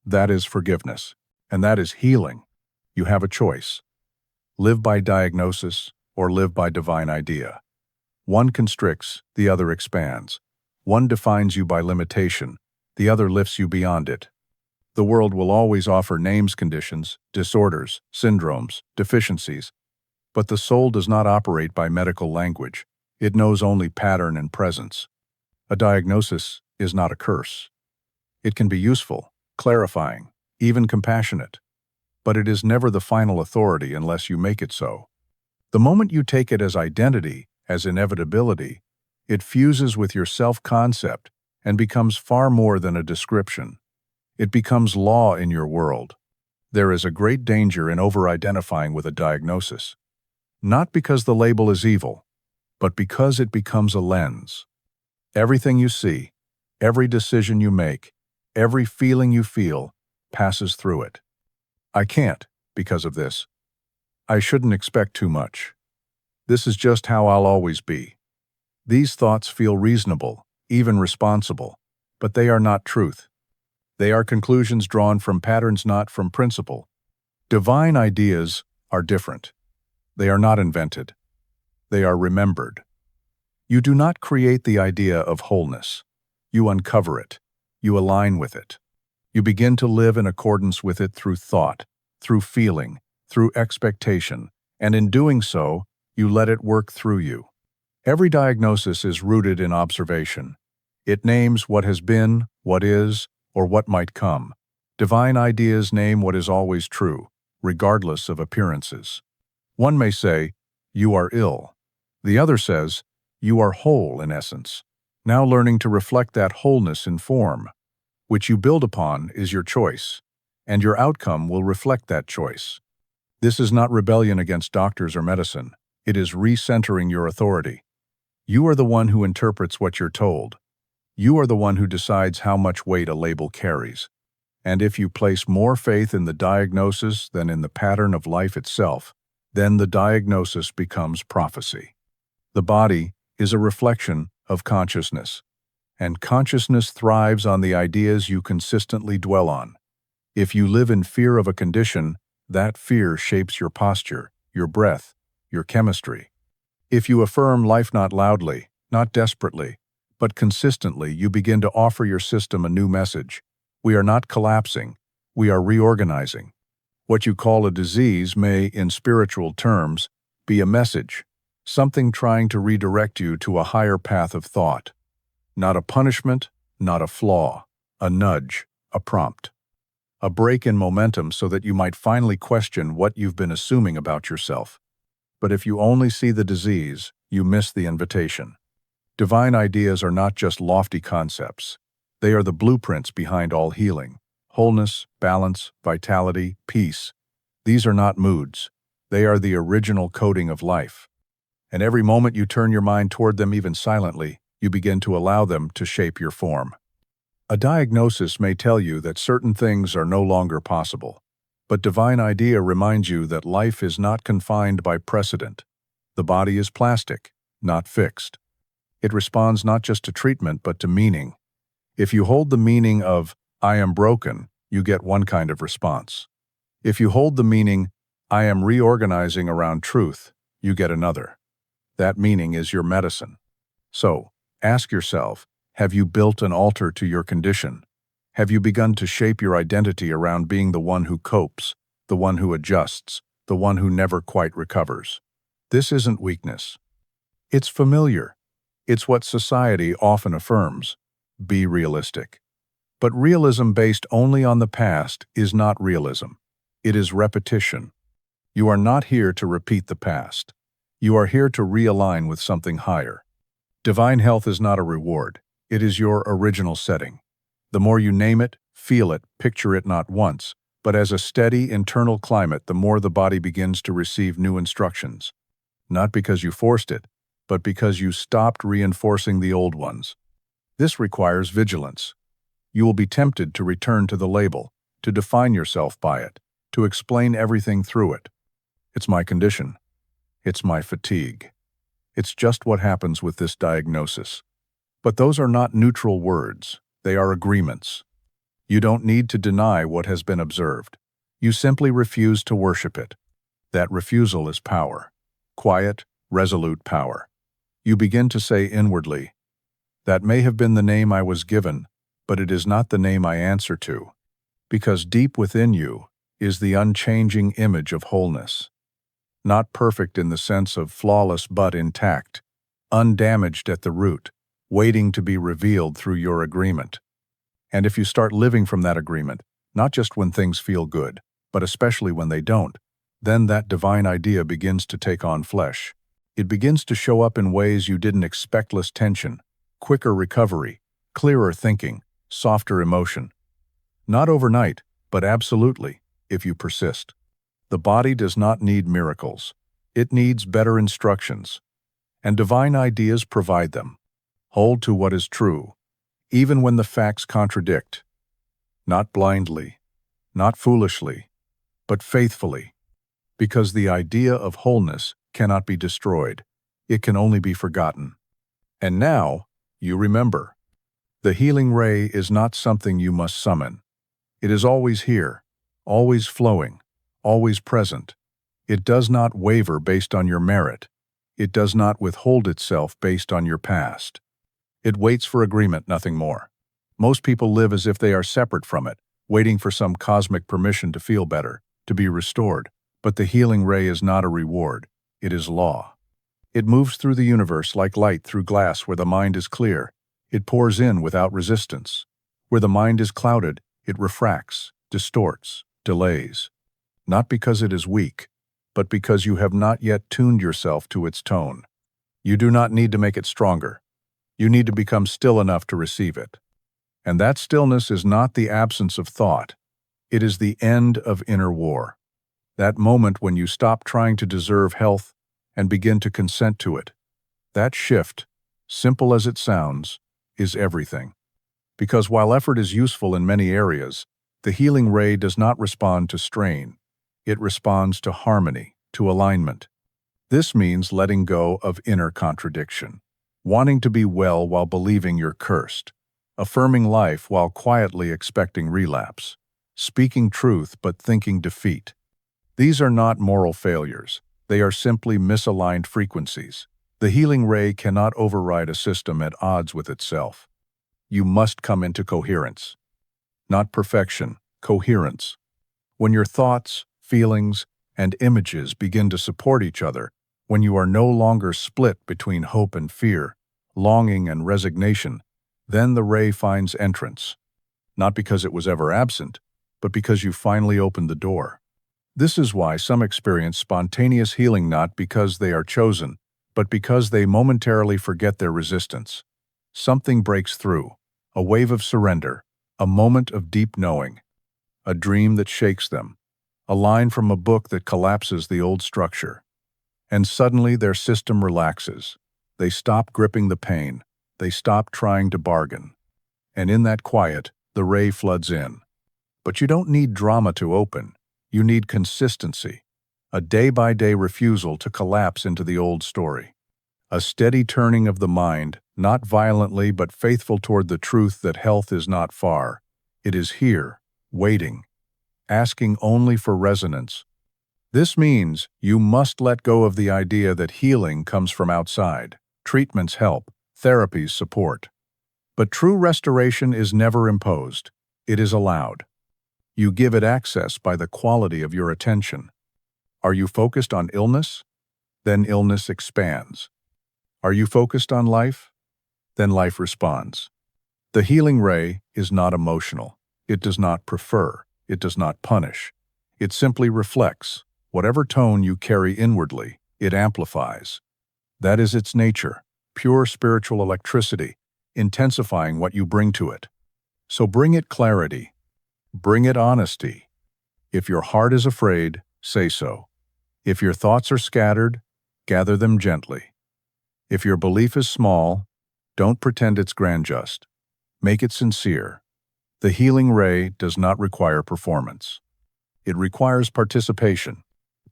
That is forgiveness, and that is healing. You have a choice. Live by diagnosis or live by divine idea. One constricts, the other expands. One defines you by limitation, the other lifts you beyond it. The world will always offer names, conditions, disorders, syndromes, deficiencies, but the soul does not operate by medical language. It knows only pattern and presence. A diagnosis is not a curse. It can be useful, clarifying, even compassionate, but it is never the final authority unless you make it so. The moment you take it as identity, as inevitability, it fuses with your self-concept and becomes far more than a description. It becomes law in your world. There is a great danger in over-identifying with a diagnosis, not because the label is evil, but because it becomes a lens. Everything you see, every decision you make, every feeling you feel, passes through it. I can't, because of this. I shouldn't expect too much. This is just how I'll always be. These thoughts feel reasonable, even responsible, but they are not truth. They are conclusions drawn from patterns, not from principle. Divine ideas are different. They are not invented. They are remembered. You do not create the idea of wholeness. You uncover it. You align with it. You begin to live in accordance with it through thought, through feeling, through expectation, and in doing so, you let it work through you. Every diagnosis is rooted in observation. It names what has been, what is, or what might come. Divine ideas name what is always true, regardless of appearances. One may say, "You are ill." The other says, "You are whole in essence." Now learning to reflect that wholeness in form, which you build upon, is your choice, and your outcome will reflect that choice. This is not rebellion against doctors or medicine. It is recentering your authority. You are the one who interprets what you're told. You are the one who decides how much weight a label carries. And if you place more faith in the diagnosis than in the pattern of life itself, then the diagnosis becomes prophecy. The body is a reflection of consciousness, and consciousness thrives on the ideas you consistently dwell on. If you live in fear of a condition, that fear shapes your posture, your breath, your chemistry. If you affirm life not loudly, not desperately, but consistently, you begin to offer your system a new message. We are not collapsing, we are reorganizing. What you call a disease may, in spiritual terms, be a message, something trying to redirect you to a higher path of thought. Not a punishment, not a flaw, a nudge, a prompt. A break in momentum so that you might finally question what you've been assuming about yourself. But if you only see the disease, you miss the invitation. Divine ideas are not just lofty concepts. They are the blueprints behind all healing. Wholeness, balance, vitality, peace. These are not moods. They are the original coding of life. And every moment you turn your mind toward them, even silently, you begin to allow them to shape your form. A diagnosis may tell you that certain things are no longer possible, but divine idea reminds you that life is not confined by precedent. The body is plastic, not fixed. It responds not just to treatment, but to meaning. If you hold the meaning of, "I am broken," you get one kind of response. If you hold the meaning, "I am reorganizing around truth," you get another. That meaning is your medicine. So, ask yourself, have you built an altar to your condition? Have you begun to shape your identity around being the one who copes, the one who adjusts, the one who never quite recovers? This isn't weakness. It's familiar. It's what society often affirms. Be realistic. But realism based only on the past is not realism. It is repetition. You are not here to repeat the past. You are here to realign with something higher. Divine health is not a reward. It is your original setting. The more you name it, feel it, picture it not once, but as a steady internal climate, the more the body begins to receive new instructions. Not because you forced it, but because you stopped reinforcing the old ones. This requires vigilance. You will be tempted to return to the label, to define yourself by it, to explain everything through it. It's my condition. It's my fatigue. It's just what happens with this diagnosis. But those are not neutral words. They are agreements. You don't need to deny what has been observed. You simply refuse to worship it. That refusal is power. Quiet, resolute power. You begin to say inwardly, "That may have been the name I was given, but it is not the name I answer to, because deep within you is the unchanging image of wholeness. Not perfect in the sense of flawless but intact, undamaged at the root, waiting to be revealed through your agreement. And if you start living from that agreement, not just when things feel good, but especially when they don't, then that divine idea begins to take on flesh. It begins to show up in ways you didn't expect: less tension, quicker recovery, clearer thinking, softer emotion. Not overnight, but absolutely, if you persist. The body does not need miracles. It needs better instructions. And divine ideas provide them. Hold to what is true, even when the facts contradict. Not blindly, not foolishly, but faithfully. Because the idea of wholeness cannot be destroyed. It can only be forgotten. And now, you remember. The healing ray is not something you must summon. It is always here, always flowing, always present. It does not waver based on your merit. It does not withhold itself based on your past. It waits for agreement, nothing more. Most people live as if they are separate from it, waiting for some cosmic permission to feel better, to be restored. But the healing ray is not a reward. It is law. It moves through the universe like light through glass where the mind is clear. It pours in without resistance. Where the mind is clouded, it refracts, distorts, delays. Not because it is weak, but because you have not yet tuned yourself to its tone. You do not need to make it stronger. You need to become still enough to receive it. And that stillness is not the absence of thought. It is the end of inner war. That moment when you stop trying to deserve health and begin to consent to it. That shift, simple as it sounds, is everything. Because while effort is useful in many areas, the healing ray does not respond to strain. It responds to harmony, to alignment. This means letting go of inner contradiction, wanting to be well while believing you're cursed, affirming life while quietly expecting relapse, speaking truth but thinking defeat. These are not moral failures. They are simply misaligned frequencies. The healing ray cannot override a system at odds with itself. You must come into coherence. Not perfection, coherence. When your thoughts, feelings, and images begin to support each other, when you are no longer split between hope and fear, longing and resignation, then the ray finds entrance. Not because it was ever absent, but because you finally opened the door. This is why some experience spontaneous healing, not because they are chosen, but because they momentarily forget their resistance. Something breaks through, a wave of surrender, a moment of deep knowing, a dream that shakes them, a line from a book that collapses the old structure. And suddenly their system relaxes. They stop gripping the pain. They stop trying to bargain. And in that quiet, the ray floods in. But you don't need drama to open. You need consistency, a day-by-day refusal to collapse into the old story. A steady turning of the mind, not violently but faithful toward the truth that health is not far. It is here, waiting, asking only for resonance. This means you must let go of the idea that healing comes from outside. Treatments help, therapies support. But true restoration is never imposed. It is allowed. You give it access by the quality of your attention. Are you focused on illness? Then illness expands. Are you focused on life? Then life responds. The healing ray is not emotional. It does not prefer. It does not punish. It simply reflects. Whatever tone you carry inwardly, it amplifies. That is its nature, pure spiritual electricity, intensifying what you bring to it. So bring it clarity. Bring it honesty. If your heart is afraid, say so. If your thoughts are scattered, gather them gently. If your belief is small, don't pretend it's grand-just. Make it sincere. The healing ray does not require performance. It requires participation.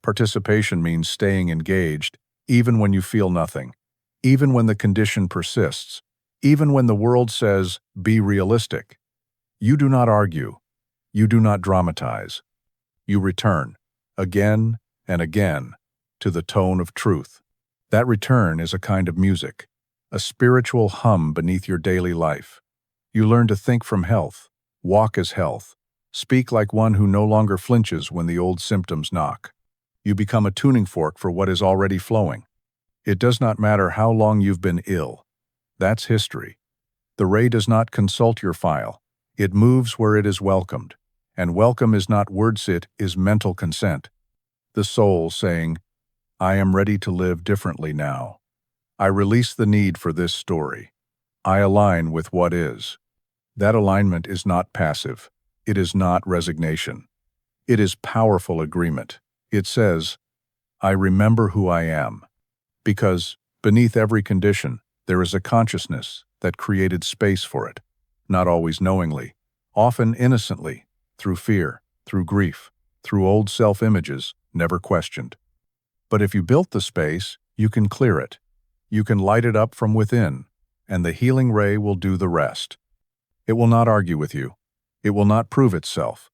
Participation means staying engaged, even when you feel nothing, even when the condition persists, even when the world says, be realistic. You do not argue. You do not dramatize. You return, again and again, to the tone of truth. That return is a kind of music, a spiritual hum beneath your daily life. You learn to think from health, walk as health, speak like one who no longer flinches when the old symptoms knock. You become a tuning fork for what is already flowing. It does not matter how long you've been ill. That's history. The ray does not consult your file. It moves where it is welcomed. And welcome is not words, it is mental consent. The soul saying, I am ready to live differently now. I release the need for this story. I align with what is. That alignment is not passive. It is not resignation. It is powerful agreement. It says, I remember who I am. Because, beneath every condition, there is a consciousness that created space for it, not always knowingly, often innocently, through fear, through grief, through old self-images, never questioned. But if you built the space, you can clear it. You can light it up from within, and the healing ray will do the rest. It will not argue with you. It will not prove itself.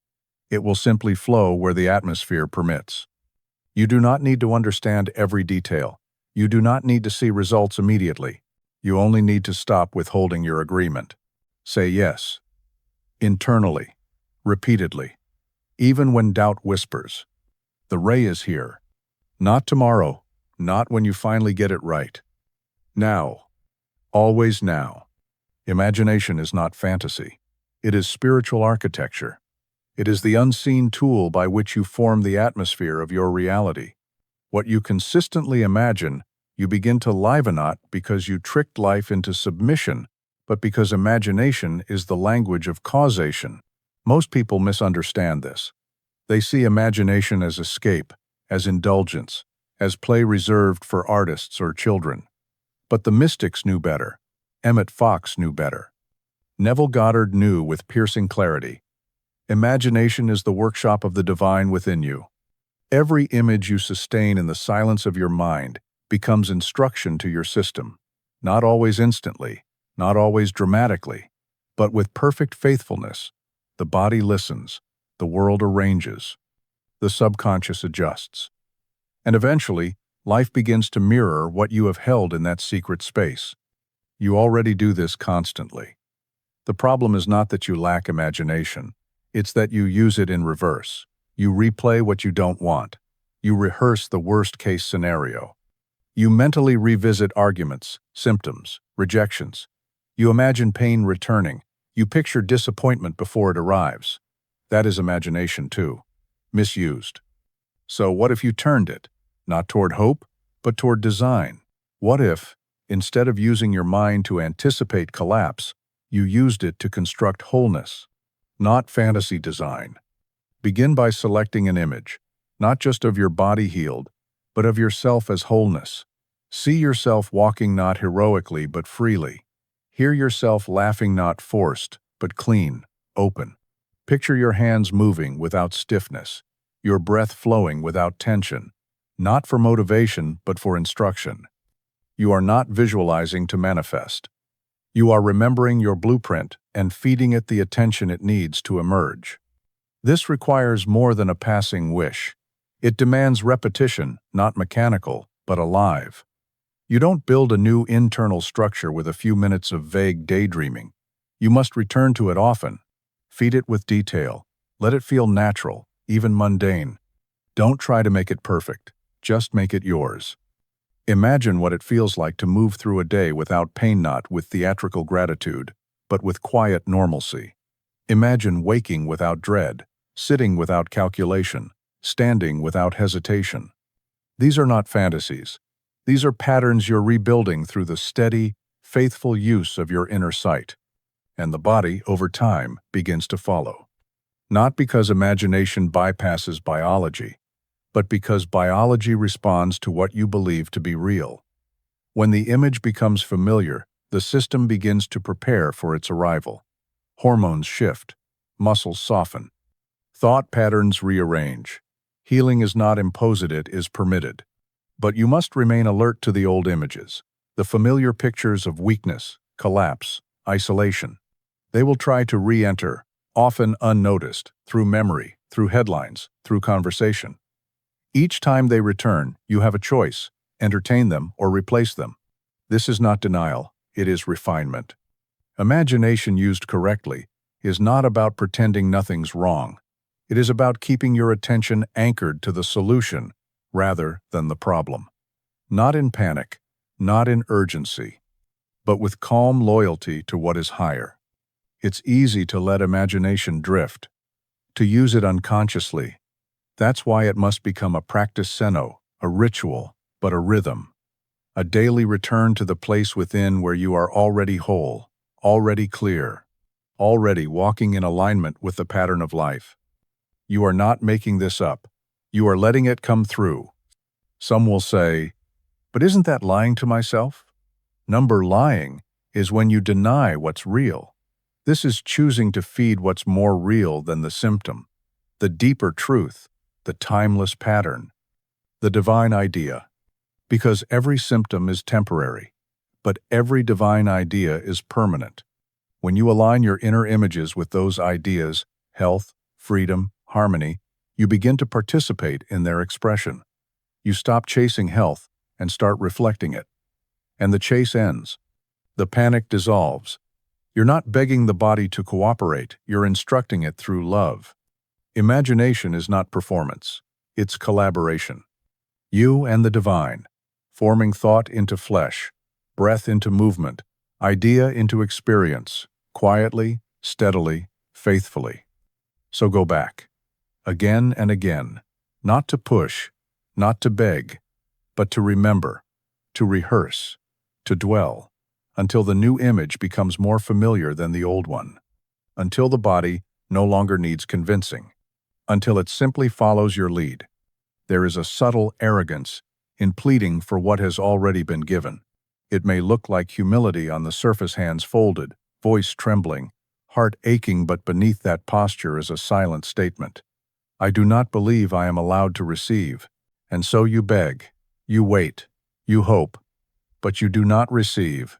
It will simply flow where the atmosphere permits. You do not need to understand every detail. You do not need to see results immediately. You only need to stop withholding your agreement. Say yes. Internally. Repeatedly. Even when doubt whispers. The ray is here. Not tomorrow. Not when you finally get it right. Now. Always now. Imagination is not fantasy. It is spiritual architecture. It is the unseen tool by which you form the atmosphere of your reality. What you consistently imagine, you begin to liven not because you tricked life into submission, but because imagination is the language of causation. Most people misunderstand this. They see imagination as escape, as indulgence, as play reserved for artists or children. But the mystics knew better. Emmet Fox knew better. Neville Goddard knew with piercing clarity. Imagination is the workshop of the divine within you. Every image you sustain in the silence of your mind becomes instruction to your system, not always instantly, not always dramatically, but with perfect faithfulness. The body listens, the world arranges, the subconscious adjusts. And eventually, life begins to mirror what you have held in that secret space. You already do this constantly. The problem is not that you lack imagination, it's that you use it in reverse. You replay what you don't want. You rehearse the worst-case scenario. You mentally revisit arguments, symptoms, rejections. You imagine pain returning. You picture disappointment before it arrives. That is imagination too. Misused. So what if you turned it? Not toward hope, but toward design. What if, instead of using your mind to anticipate collapse, you used it to construct wholeness? Not fantasy design. Begin by selecting an image, not just of your body healed, but of yourself as wholeness. See yourself walking not heroically but freely. Hear yourself laughing not forced, but clean, open. Picture your hands moving without stiffness, your breath flowing without tension, not for motivation but for instruction. You are not visualizing to manifest. You are remembering your blueprint and feeding it the attention it needs to emerge. This requires more than a passing wish. It demands repetition, not mechanical, but alive. You don't build a new internal structure with a few minutes of vague daydreaming. You must return to it often. Feed it with detail. Let it feel natural, even mundane. Don't try to make it perfect. Just make it yours. Imagine what it feels like to move through a day without pain, not with theatrical gratitude, but with quiet normalcy. Imagine waking without dread, sitting without calculation, standing without hesitation. These are not fantasies. These are patterns you're rebuilding through the steady, faithful use of your inner sight. And the body, over time, begins to follow. Not because imagination bypasses biology, but because biology responds to what you believe to be real. When the image becomes familiar, the system begins to prepare for its arrival. Hormones shift, muscles soften, thought patterns rearrange. Healing is not imposed, it is permitted. But you must remain alert to the old images, the familiar pictures of weakness, collapse, isolation. They will try to re-enter, often unnoticed, through memory, through headlines, through conversation. Each time they return, you have a choice: entertain them or replace them. This is not denial, it is refinement. Imagination used correctly is not about pretending nothing's wrong. It is about keeping your attention anchored to the solution rather than the problem. Not in panic, not in urgency, but with calm loyalty to what is higher. It's easy to let imagination drift, to use it unconsciously. That's why it must become a practice seno, a ritual, but a rhythm. A daily return to the place within where you are already whole, already clear, already walking in alignment with the pattern of life. You are not making this up. You are letting it come through. Some will say, but isn't that lying to myself? Number lying is when you deny what's real. This is choosing to feed what's more real than the symptom, the deeper truth, the timeless pattern, the divine idea. Because every symptom is temporary, but every divine idea is permanent. When you align your inner images with those ideas, health, freedom, harmony, you begin to participate in their expression. You stop chasing health and start reflecting it. And the chase ends. The panic dissolves. You're not begging the body to cooperate, you're instructing it through love. Imagination is not performance, it's collaboration. You and the divine, forming thought into flesh, breath into movement, idea into experience, quietly, steadily, faithfully. So go back, again and again, not to push, not to beg, but to remember, to rehearse, to dwell, until the new image becomes more familiar than the old one, until the body no longer needs convincing, until it simply follows your lead. There is a subtle arrogance in pleading for what has already been given. It may look like humility on the surface, hands folded, voice trembling, heart aching, but beneath that posture is a silent statement. I do not believe I am allowed to receive. And so you beg, you wait, you hope, but you do not receive.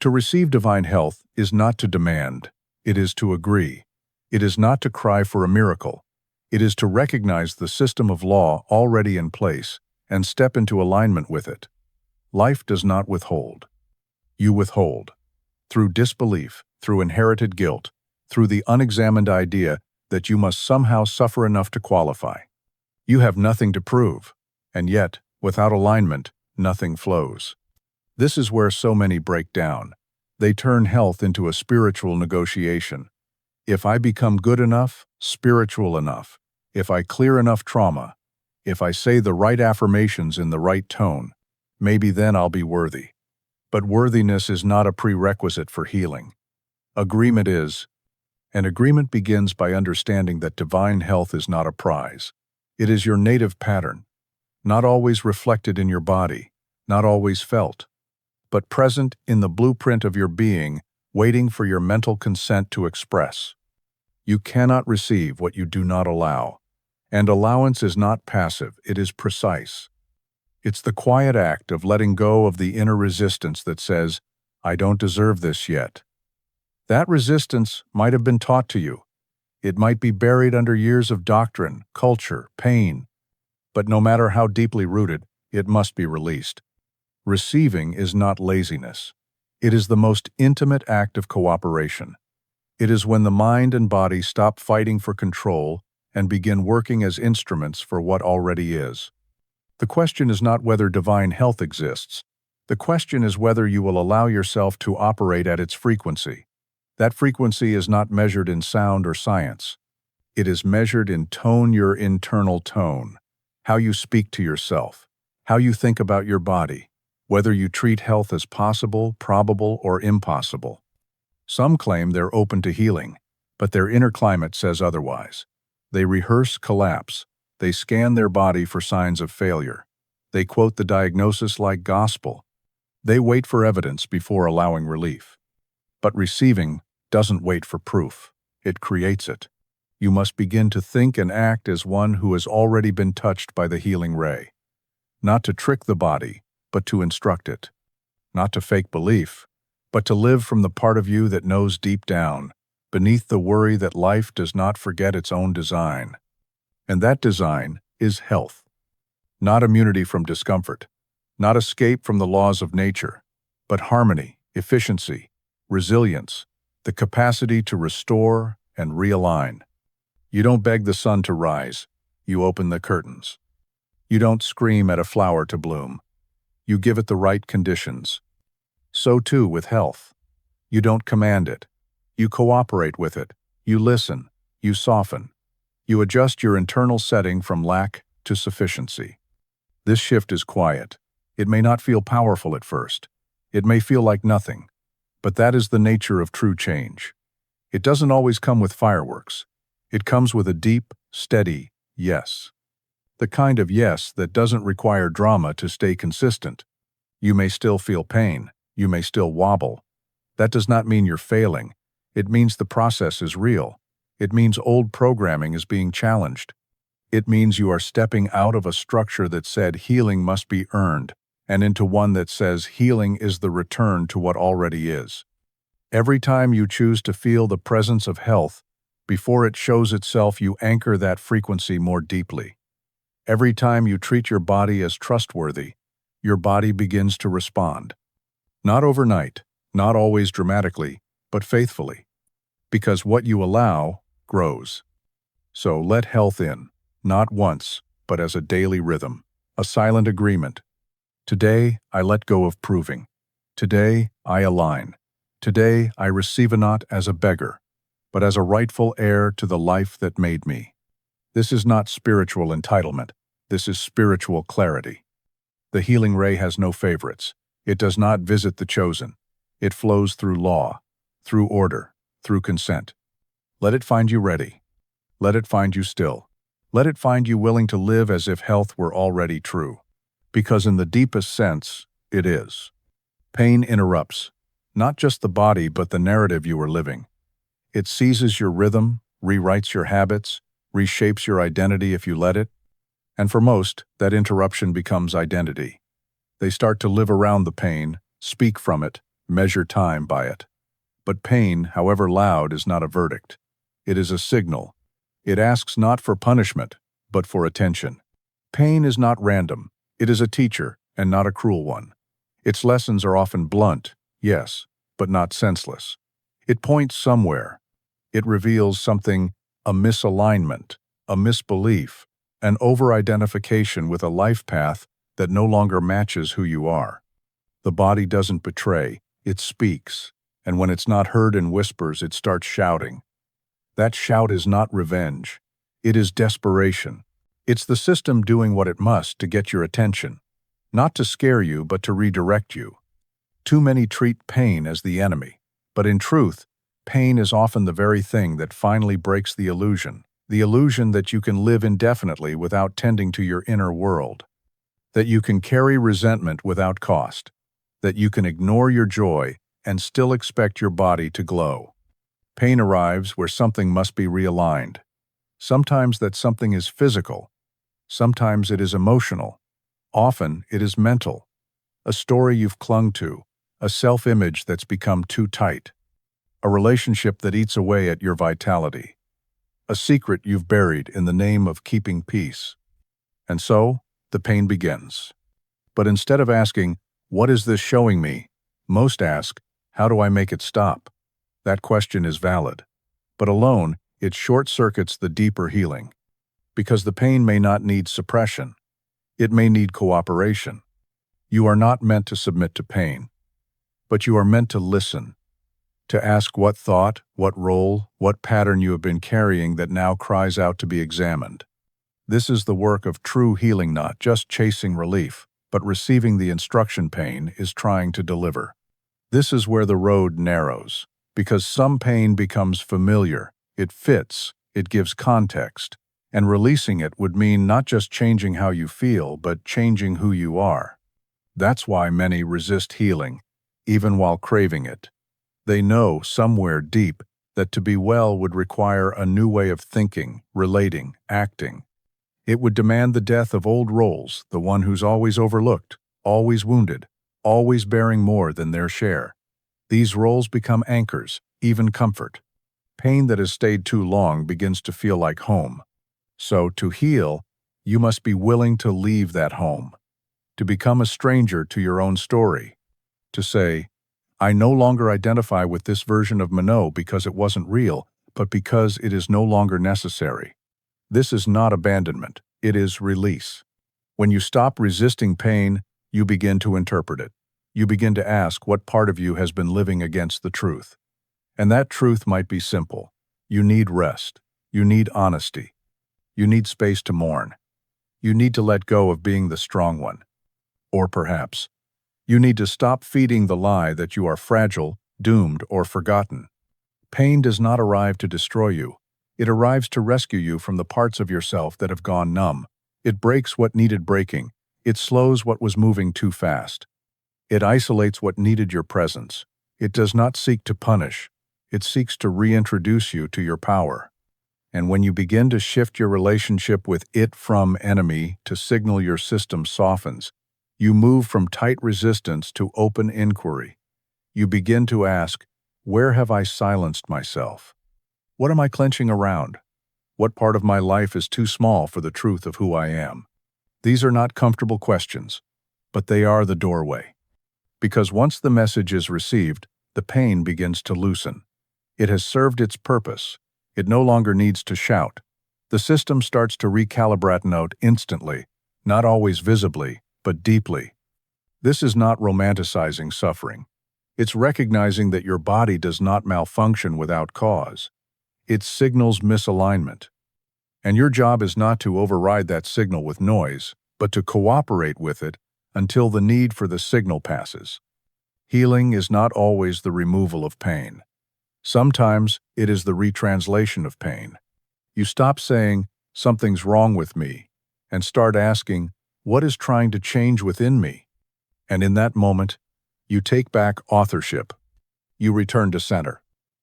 To receive divine health is not to demand, it is to agree. It is not to cry for a miracle. It is to recognize the system of law already in place and step into alignment with it. Life does not withhold. You withhold. Through disbelief, through inherited guilt, through the unexamined idea that you must somehow suffer enough to qualify. You have nothing to prove, and yet, without alignment, nothing flows. This is where so many break down. They turn health into a spiritual negotiation. If I become good enough, spiritual enough, if I clear enough trauma, if I say the right affirmations in the right tone, maybe then I'll be worthy. But worthiness is not a prerequisite for healing. Agreement is. And agreement begins by understanding that divine health is not a prize. It is your native pattern, not always reflected in your body, not always felt, but present in the blueprint of your being, waiting for your mental consent to express. You cannot receive what you do not allow. And allowance is not passive, it is precise. It's the quiet act of letting go of the inner resistance that says, I don't deserve this yet. That resistance might have been taught to you. It might be buried under years of doctrine, culture, pain. But no matter how deeply rooted, it must be released. Receiving is not laziness. It is the most intimate act of cooperation. It is when the mind and body stop fighting for control and begin working as instruments for what already is. The question is not whether divine health exists. The question is whether you will allow yourself to operate at its frequency. That frequency is not measured in sound or science. It is measured in tone, your internal tone, how you speak to yourself, how you think about your body, whether you treat health as possible, probable, or impossible. Some claim they're open to healing, but their inner climate says otherwise. They rehearse collapse. They scan their body for signs of failure. They quote the diagnosis like gospel. They wait for evidence before allowing relief. But receiving doesn't wait for proof. It creates it. You must begin to think and act as one who has already been touched by the healing ray. Not to trick the body, but to instruct it. Not to fake belief, but to live from the part of you that knows deep down, beneath the worry that life does not forget its own design. And that design is health. Not immunity from discomfort, not escape from the laws of nature, but harmony, efficiency, resilience, the capacity to restore and realign. You don't beg the sun to rise, you open the curtains. You don't scream at a flower to bloom, you give it the right conditions. So too with health. You don't command it, you cooperate with it, you listen, you soften. You adjust your internal setting from lack to sufficiency. This shift is quiet. It may not feel powerful at first. It may feel like nothing. But that is the nature of true change. It doesn't always come with fireworks. It comes with a deep, steady yes. The kind of yes that doesn't require drama to stay consistent. You may still feel pain. You may still wobble. That does not mean you're failing. It means the process is real. It means old programming is being challenged. It means you are stepping out of a structure that said healing must be earned and into one that says healing is the return to what already is. Every time you choose to feel the presence of health, before it shows itself, you anchor that frequency more deeply. Every time you treat your body as trustworthy, your body begins to respond. Not overnight, not always dramatically, but faithfully. Because what you allow grows. So let health in, not once, but as a daily rhythm, a silent agreement. Today, I let go of proving. Today, I align. Today, I receive not as a beggar, but as a rightful heir to the life that made me. This is not spiritual entitlement. This is spiritual clarity. The healing ray has no favorites. It does not visit the chosen. It flows through law, through order, through consent. Let it find you ready. Let it find you still. Let it find you willing to live as if health were already true. Because in the deepest sense, it is. Pain interrupts, not just the body but the narrative you are living. It seizes your rhythm, rewrites your habits, reshapes your identity if you let it. And for most, that interruption becomes identity. They start to live around the pain, speak from it, measure time by it. But pain, however loud, is not a verdict. It is a signal. It asks not for punishment, but for attention. Pain is not random. It is a teacher, and not a cruel one. Its lessons are often blunt, yes, but not senseless. It points somewhere. It reveals something, a misalignment, a misbelief, an over-identification with a life path that no longer matches who you are. The body doesn't betray, it speaks, and when it's not heard in whispers, it starts shouting. That shout is not revenge. It is desperation. It's the system doing what it must to get your attention, not to scare you, but to redirect you. Too many treat pain as the enemy, but in truth, pain is often the very thing that finally breaks the illusion that you can live indefinitely without tending to your inner world, that you can carry resentment without cost, that you can ignore your joy and still expect your body to glow. Pain arrives where something must be realigned. Sometimes that something is physical. Sometimes it is emotional. Often it is mental. A story you've clung to, a self-image that's become too tight, a relationship that eats away at your vitality, a secret you've buried in the name of keeping peace. And so, the pain begins. But instead of asking, "What is this showing me?" most ask, "How do I make it stop?" That question is valid. But alone, it short-circuits the deeper healing. Because the pain may not need suppression. It may need cooperation. You are not meant to submit to pain, but you are meant to listen, to ask what thought, what role, what pattern you have been carrying that now cries out to be examined. This is the work of true healing, not just chasing relief, but receiving the instruction pain is trying to deliver. This is where the road narrows, because some pain becomes familiar, it fits, it gives context, and releasing it would mean not just changing how you feel, but changing who you are. That's why many resist healing, even while craving it. They know somewhere deep that to be well would require a new way of thinking, relating, acting. It would demand the death of old roles, the one who's always overlooked, always wounded, always bearing more than their share. These roles become anchors, even comfort. Pain that has stayed too long begins to feel like home. So, to heal, you must be willing to leave that home, to become a stranger to your own story, to say, I no longer identify with this version of Minot because it wasn't real, but because it is no longer necessary. This is not abandonment, it is release. When you stop resisting pain, you begin to interpret it. You begin to ask what part of you has been living against the truth. And that truth might be simple. You need rest. You need honesty. You need space to mourn. You need to let go of being the strong one. Or perhaps, you need to stop feeding the lie that you are fragile, doomed, or forgotten. Pain does not arrive to destroy you. It arrives to rescue you from the parts of yourself that have gone numb. It breaks what needed breaking. It slows what was moving too fast. It isolates what needed your presence. It does not seek to punish. It seeks to reintroduce you to your power. And when you begin to shift your relationship with it from enemy to signal, your system softens. You move from tight resistance to open inquiry. You begin to ask, where have I silenced myself? What am I clenching around? What part of my life is too small for the truth of who I am? These are not comfortable questions, but they are the doorway. Because once the message is received, the pain begins to loosen. It has served its purpose. It no longer needs to shout. The system starts to recalibrate note instantly, not always visibly, but deeply. This is not romanticizing suffering. It's recognizing that your body does not malfunction without cause. It signals misalignment. And your job is not to override that signal with noise, but to cooperate with it until the need for the signal passes. Healing is not always the removal of pain. Sometimes it is the retranslation of pain. You stop saying, something's wrong with me, and start asking, what is trying to change within me? And in that moment, you take back authorship. You return to center.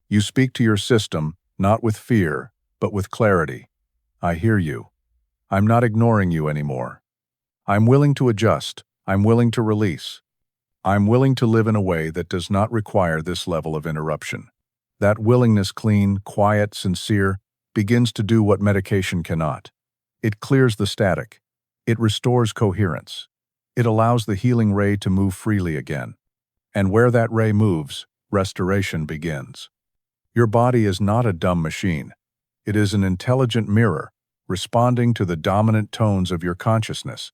You speak to your system, not with fear, but with clarity. I hear you. I'm not ignoring you anymore. I'm willing to adjust. I'm willing to release. I'm willing to live in a way that does not require this level of interruption. That willingness, clean, quiet, sincere, begins to do what medication cannot. It clears the static. It restores coherence. It allows the healing ray to move freely again. And where that ray moves, restoration begins. Your body is not a dumb machine. It is an intelligent mirror, responding to the dominant tones of your consciousness.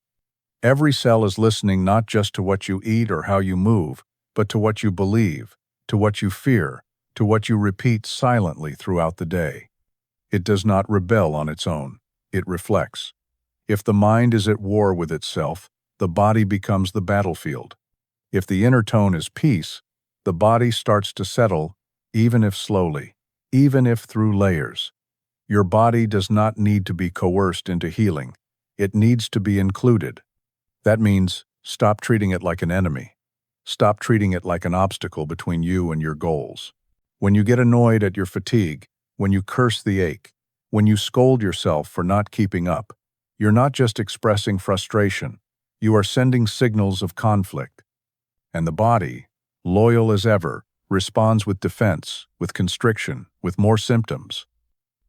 Every cell is listening not just to what you eat or how you move, but to what you believe, to what you fear, to what you repeat silently throughout the day. It does not rebel on its own. It reflects. If the mind is at war with itself, the body becomes the battlefield. If the inner tone is peace, the body starts to settle, even if slowly, even if through layers. Your body does not need to be coerced into healing. It needs to be included. That means stop treating it like an enemy. Stop treating it like an obstacle between you and your goals. When you get annoyed at your fatigue, when you curse the ache, when you scold yourself for not keeping up, you're not just expressing frustration. You are sending signals of conflict. And the body, loyal as ever, responds with defense, with constriction, with more symptoms.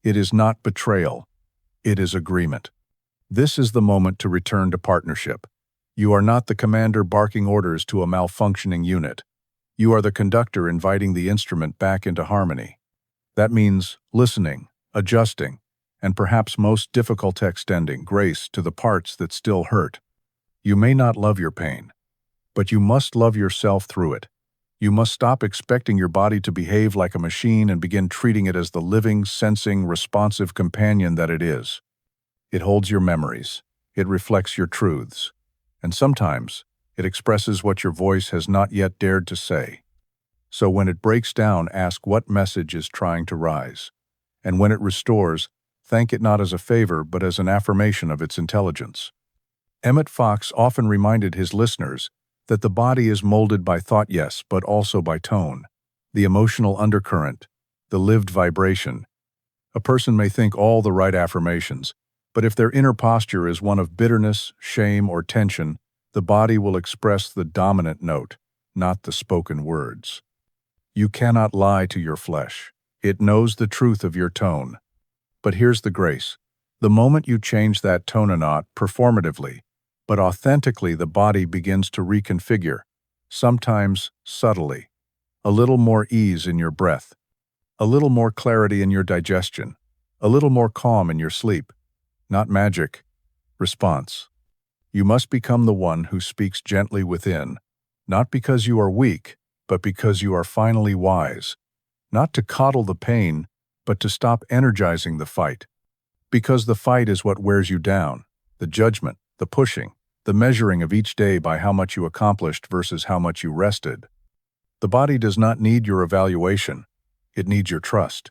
It is not betrayal. It is agreement. This is the moment to return to partnership. You are not the commander barking orders to a malfunctioning unit. You are the conductor inviting the instrument back into harmony. That means listening, adjusting, and perhaps most difficult, extending grace to the parts that still hurt. You may not love your pain, but you must love yourself through it. You must stop expecting your body to behave like a machine and begin treating it as the living, sensing, responsive companion that it is. It holds your memories. It reflects your truths. And sometimes, it expresses what your voice has not yet dared to say. So when it breaks down, ask what message is trying to rise. And when it restores, thank it not as a favor but as an affirmation of its intelligence. Emmet Fox often reminded his listeners that the body is molded by thought, yes, but also by tone, the emotional undercurrent, the lived vibration. A person may think all the right affirmations, but if their inner posture is one of bitterness, shame, or tension, the body will express the dominant note, not the spoken words. You cannot lie to your flesh. It knows the truth of your tone. But here's the grace. The moment you change that tone, not performatively, but authentically, the body begins to reconfigure, sometimes subtly. a little more ease in your breath, a little more clarity in your digestion, a little more calm in your sleep. Not magic. Response. You must become the one who speaks gently within, not because you are weak, but because you are finally wise. Not to coddle the pain, but to stop energizing the fight. Because the fight is what wears you down, the judgment, the pushing, the measuring of each day by how much you accomplished versus how much you rested. The body does not need your evaluation, it needs your trust.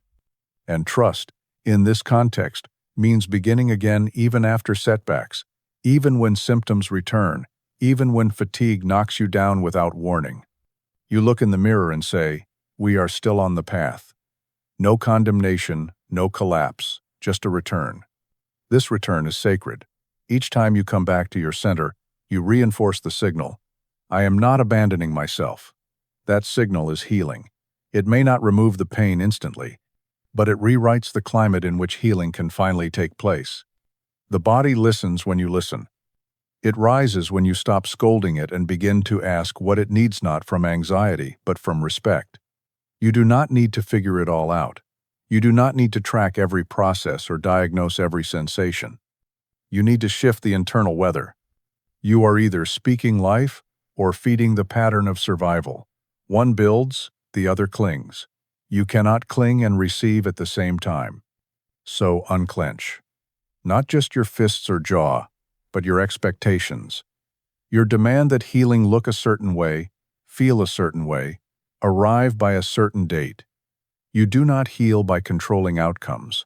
And trust, in this context, means beginning again even after setbacks, even when symptoms return, even when fatigue knocks you down without warning. You look in the mirror and say, "We are still on the path." No condemnation, no collapse, just a return. This return is sacred. Each time you come back to your center, you reinforce the signal. I am not abandoning myself. That signal is healing. It may not remove the pain instantly, but it rewrites the climate in which healing can finally take place. The body listens when you listen. It rises when you stop scolding it and begin to ask what it needs, not from anxiety, but from respect. You do not need to figure it all out. You do not need to track every process or diagnose every sensation. You need to shift the internal weather. You are either speaking life or feeding the pattern of survival. One builds, the other clings. You cannot cling and receive at the same time. So unclench. Not just your fists or jaw, but your expectations. Your demand that healing look a certain way, feel a certain way, arrive by a certain date. You do not heal by controlling outcomes.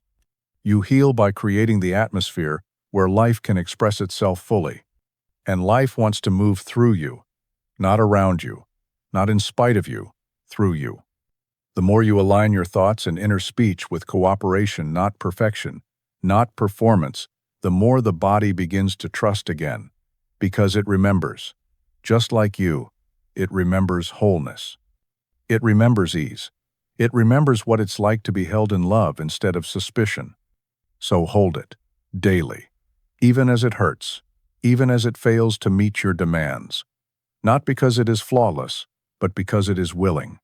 You heal by creating the atmosphere where life can express itself fully. And life wants to move through you, not around you, not in spite of you, through you. The more you align your thoughts and inner speech with cooperation, not perfection, not performance, the more the body begins to trust again, because it remembers. Just like you, it remembers wholeness. It remembers ease. It remembers what it's like to be held in love instead of suspicion. So hold it, daily, even as it hurts, even as it fails to meet your demands. Not because it is flawless, but because it is willing.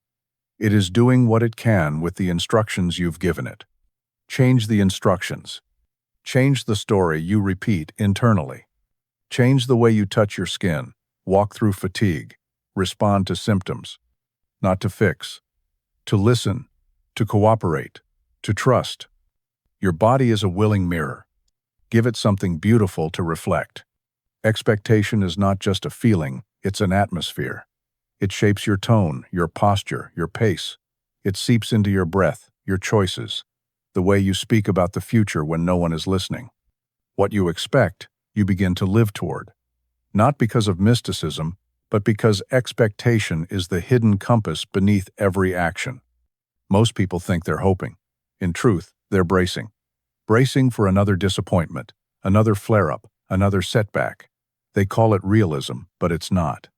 It is doing what it can with the instructions you've given it. Change the instructions. Change the story you repeat internally. Change the way you touch your skin, walk through fatigue, respond to symptoms. Not to fix, to listen, to cooperate, to trust. Your body is a willing mirror. Give it something beautiful to reflect. Expectation is not just a feeling, it's an atmosphere. It shapes your tone, your posture, your pace. It seeps into your breath, your choices, the way you speak about the future when no one is listening. What you expect, you begin to live toward. Not because of mysticism, but because expectation is the hidden compass beneath every action. Most people think they're hoping. In truth, they're bracing. Bracing for another disappointment, another flare-up, another setback. They call it realism, but it's not.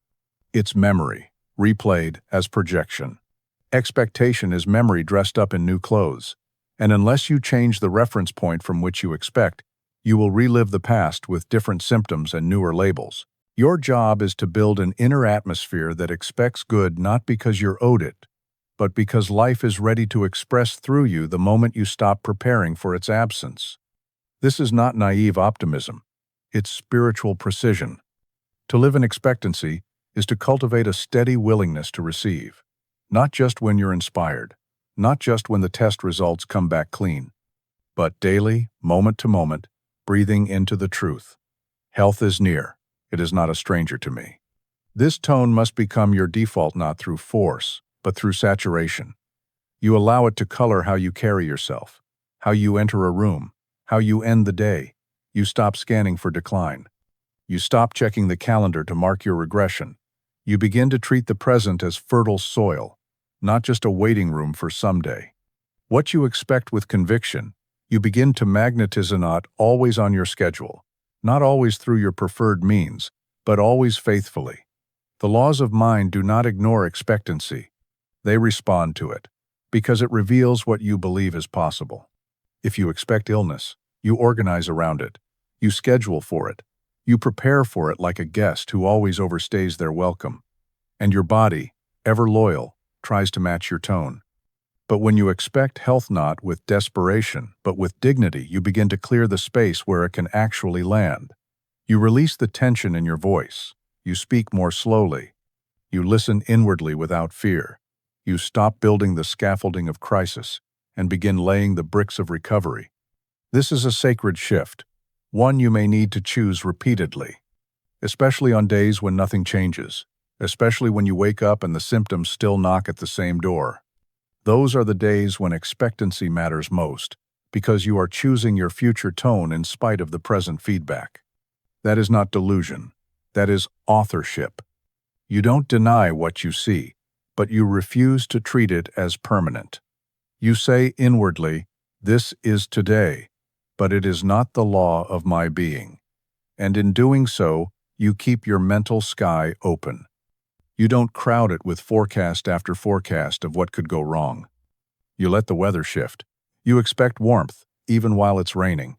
It's memory, replayed as projection. Expectation is memory dressed up in new clothes. And unless you change the reference point from which you expect, you will relive the past with different symptoms and newer labels. Your job is to build an inner atmosphere that expects good not because you're owed it, but because life is ready to express through you the moment you stop preparing for its absence. This is not naive optimism. It's spiritual precision. To live in expectancy is to cultivate a steady willingness to receive, not just when you're inspired, not just when the test results come back clean, but daily, moment to moment, breathing into the truth. Health is near. It is not a stranger to me. This tone must become your default not through force, but through saturation. You allow it to color how you carry yourself, how you enter a room, how you end the day. You stop scanning for decline. You stop checking the calendar to mark your regression. You begin to treat the present as fertile soil, not just a waiting room for someday. What you expect with conviction, you begin to magnetize, not always on your schedule, not always through your preferred means, but always faithfully. The laws of mind do not ignore expectancy. They respond to it, because it reveals what you believe is possible. If you expect illness, you organize around it. You schedule for it. You prepare for it like a guest who always overstays their welcome. And your body, ever loyal, tries to match your tone. But when you expect health not with desperation, but with dignity, you begin to clear the space where it can actually land. You release the tension in your voice. You speak more slowly. You listen inwardly without fear. You stop building the scaffolding of crisis and begin laying the bricks of recovery. This is a sacred shift, one you may need to choose repeatedly, especially on days when nothing changes, especially when you wake up and the symptoms still knock at the same door. Those are the days when expectancy matters most, because you are choosing your future tone in spite of the present feedback. That is not delusion. That is authorship. You don't deny what you see, but you refuse to treat it as permanent. You say inwardly, "This is today, but it is not the law of my being." And in doing so, you keep your mental sky open. You don't crowd it with forecast after forecast of what could go wrong. You let the weather shift. You expect warmth, even while it's raining.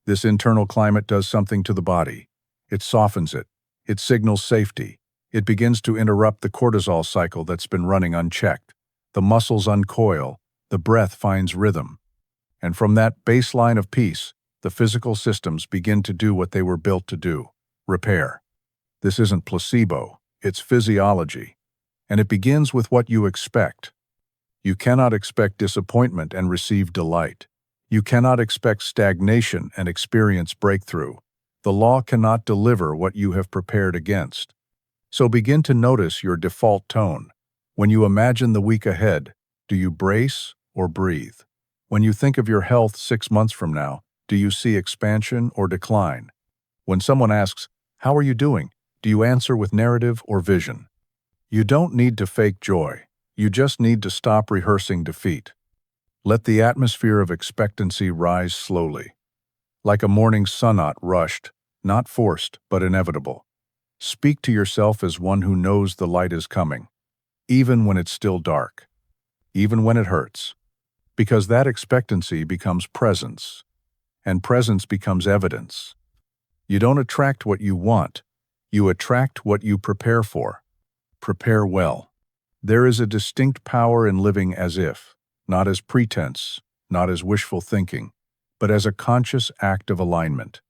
This internal climate does something to the body. It softens it. It signals safety. It begins to interrupt the cortisol cycle that's been running unchecked. The muscles uncoil. The breath finds rhythm. And from that baseline of peace, the physical systems begin to do what they were built to do: repair. This isn't placebo. It's physiology, and it begins with what you expect. You cannot expect disappointment and receive delight. You cannot expect stagnation and experience breakthrough. The law cannot deliver what you have prepared against. So begin to notice your default tone. When you imagine the week ahead, do you brace or breathe? When you think of your health 6 months from now, do you see expansion or decline? When someone asks, "How are you doing?" do you answer with narrative or vision? You don't need to fake joy. You just need to stop rehearsing defeat. Let the atmosphere of expectancy rise slowly, like a morning sunset rushed, not forced, but inevitable. Speak to yourself as one who knows the light is coming, even when it's still dark, even when it hurts, because that expectancy becomes presence, and presence becomes evidence. You don't attract what you want. You attract what you prepare for. Prepare well. There is a distinct power in living as if, not as pretense, not as wishful thinking, but as a conscious act of alignment.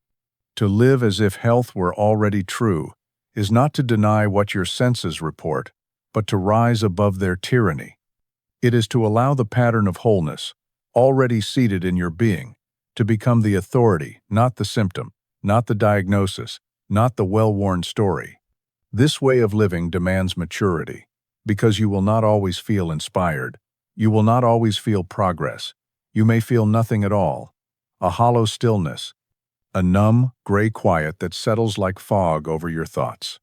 To live as if health were already true is not to deny what your senses report, but to rise above their tyranny. It is to allow the pattern of wholeness, already seated in your being, to become the authority, not the symptom, not the diagnosis, not the well-worn story. This way of living demands maturity, because you will not always feel inspired. You will not always feel progress. You may feel nothing at all. A hollow stillness, a numb, gray quiet that settles like fog over your thoughts.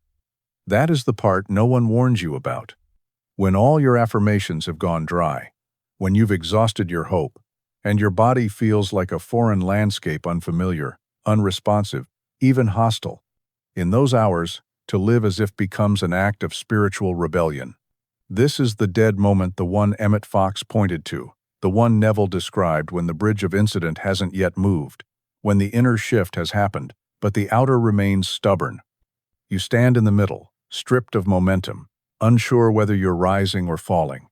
That is the part no one warns you about. When all your affirmations have gone dry, when you've exhausted your hope, and your body feels like a foreign landscape, unfamiliar, unresponsive, even hostile. In those hours, to live as if becomes an act of spiritual rebellion. This is the dead moment, the one Emmet Fox pointed to, the one Neville described when the bridge of incident hasn't yet moved, when the inner shift has happened, but the outer remains stubborn. You stand in the middle, stripped of momentum, unsure whether you're rising or falling.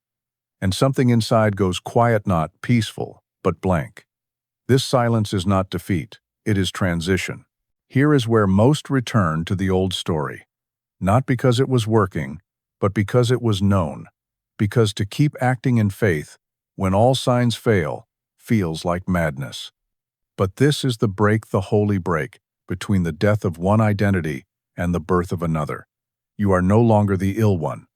And something inside goes quiet, not peaceful, but blank. This silence is not defeat, it is transition. Here is where most return to the old story. Not because it was working, but because it was known. Because to keep acting in faith, when all signs fail, feels like madness. But this is the break, the holy break, between the death of one identity and the birth of another. You are no longer the ill one,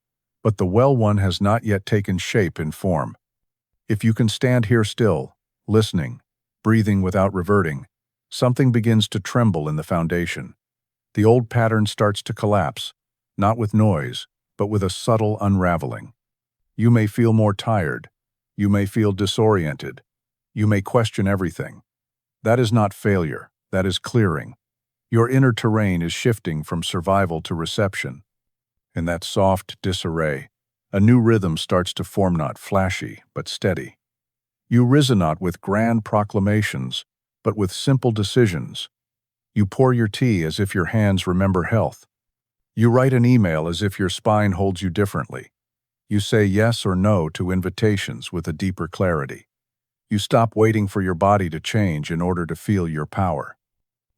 but the well one has not yet taken shape in form. If you can stand here still, listening, breathing without reverting, something begins to tremble in the foundation. The old pattern starts to collapse, not with noise, but with a subtle unraveling. You may feel more tired. You may feel disoriented. You may question everything. That is not failure. That is clearing. Your inner terrain is shifting from survival to reception. In that soft disarray, a new rhythm starts to form, not flashy, but steady. You resonate with grand proclamations, but with simple decisions. You pour your tea as if your hands remember health. You write an email as if your spine holds you differently. You say yes or no to invitations with a deeper clarity. You stop waiting for your body to change in order to feel your power.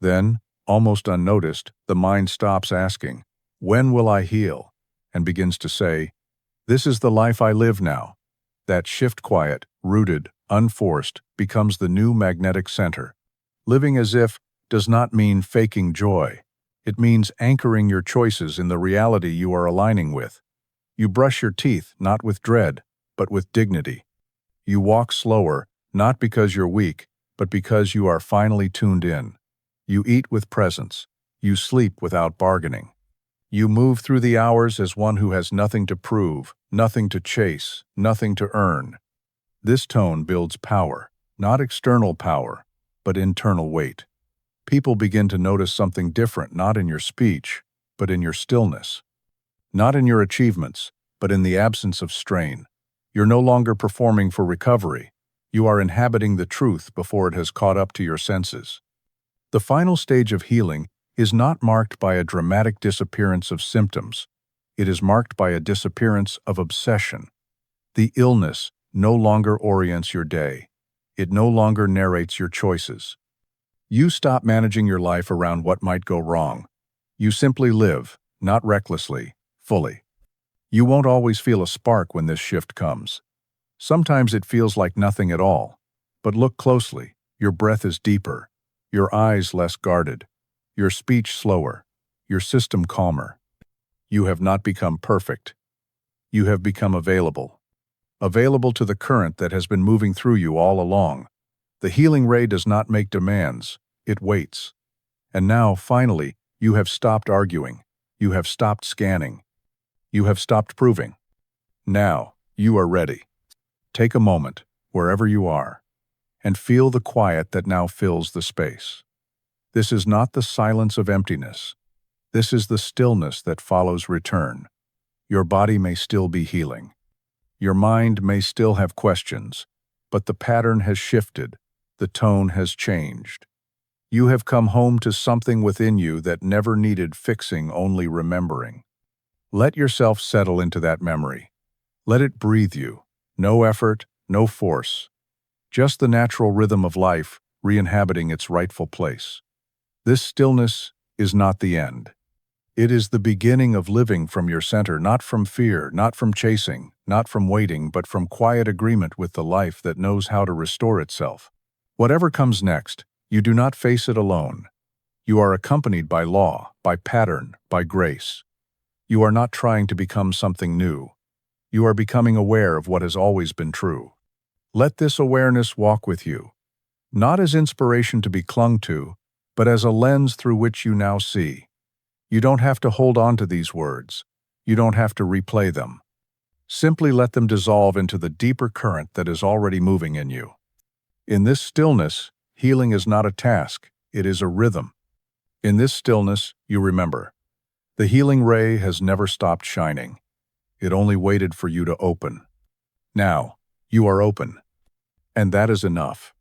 Then, almost unnoticed, the mind stops asking, "When will I heal?" and begins to say, "This is the life I live now." That shift, quiet, rooted, unforced, becomes the new magnetic center. Living as if does not mean faking joy. It means anchoring your choices in the reality you are aligning with. You brush your teeth not with dread, but with dignity. You walk slower, not because you're weak, but because you are finally tuned in. You eat with presence. You sleep without bargaining. You move through the hours as one who has nothing to prove, nothing to chase, nothing to earn. This tone builds power, not external power, but internal weight. People begin to notice something different, not in your speech, but in your stillness. Not in your achievements, but in the absence of strain. You're no longer performing for recovery. You are inhabiting the truth before it has caught up to your senses. The final stage of healing is not marked by a dramatic disappearance of symptoms. It is marked by a disappearance of obsession. The illness no longer orients your day. It no longer narrates your choices. You stop managing your life around what might go wrong. You simply live, not recklessly, fully. You won't always feel a spark when this shift comes. Sometimes it feels like nothing at all. But look closely. Your breath is deeper, your eyes less guarded, your speech slower, your system calmer. You have not become perfect. You have become available. Available to the current that has been moving through you all along. The healing ray does not make demands, it waits. And now, finally, you have stopped arguing. You have stopped scanning. You have stopped proving. Now, you are ready. Take a moment, wherever you are, and feel the quiet that now fills the space. This is not the silence of emptiness. This is the stillness that follows return. Your body may still be healing. Your mind may still have questions, but the pattern has shifted. The tone has changed. You have come home to something within you that never needed fixing, only remembering. Let yourself settle into that memory. Let it breathe you. No effort, no force. Just the natural rhythm of life, re-inhabiting its rightful place. This stillness is not the end. It is the beginning of living from your center, not from fear, not from chasing, not from waiting, but from quiet agreement with the life that knows how to restore itself. Whatever comes next, you do not face it alone. You are accompanied by law, by pattern, by grace. You are not trying to become something new. You are becoming aware of what has always been true. Let this awareness walk with you, not as inspiration to be clung to, but as a lens through which you now see. You don't have to hold on to these words. You don't have to replay them. Simply let them dissolve into the deeper current that is already moving in you. In this stillness, healing is not a task, it is a rhythm. In this stillness, you remember, the healing ray has never stopped shining. It only waited for you to open. Now, you are open. And that is enough.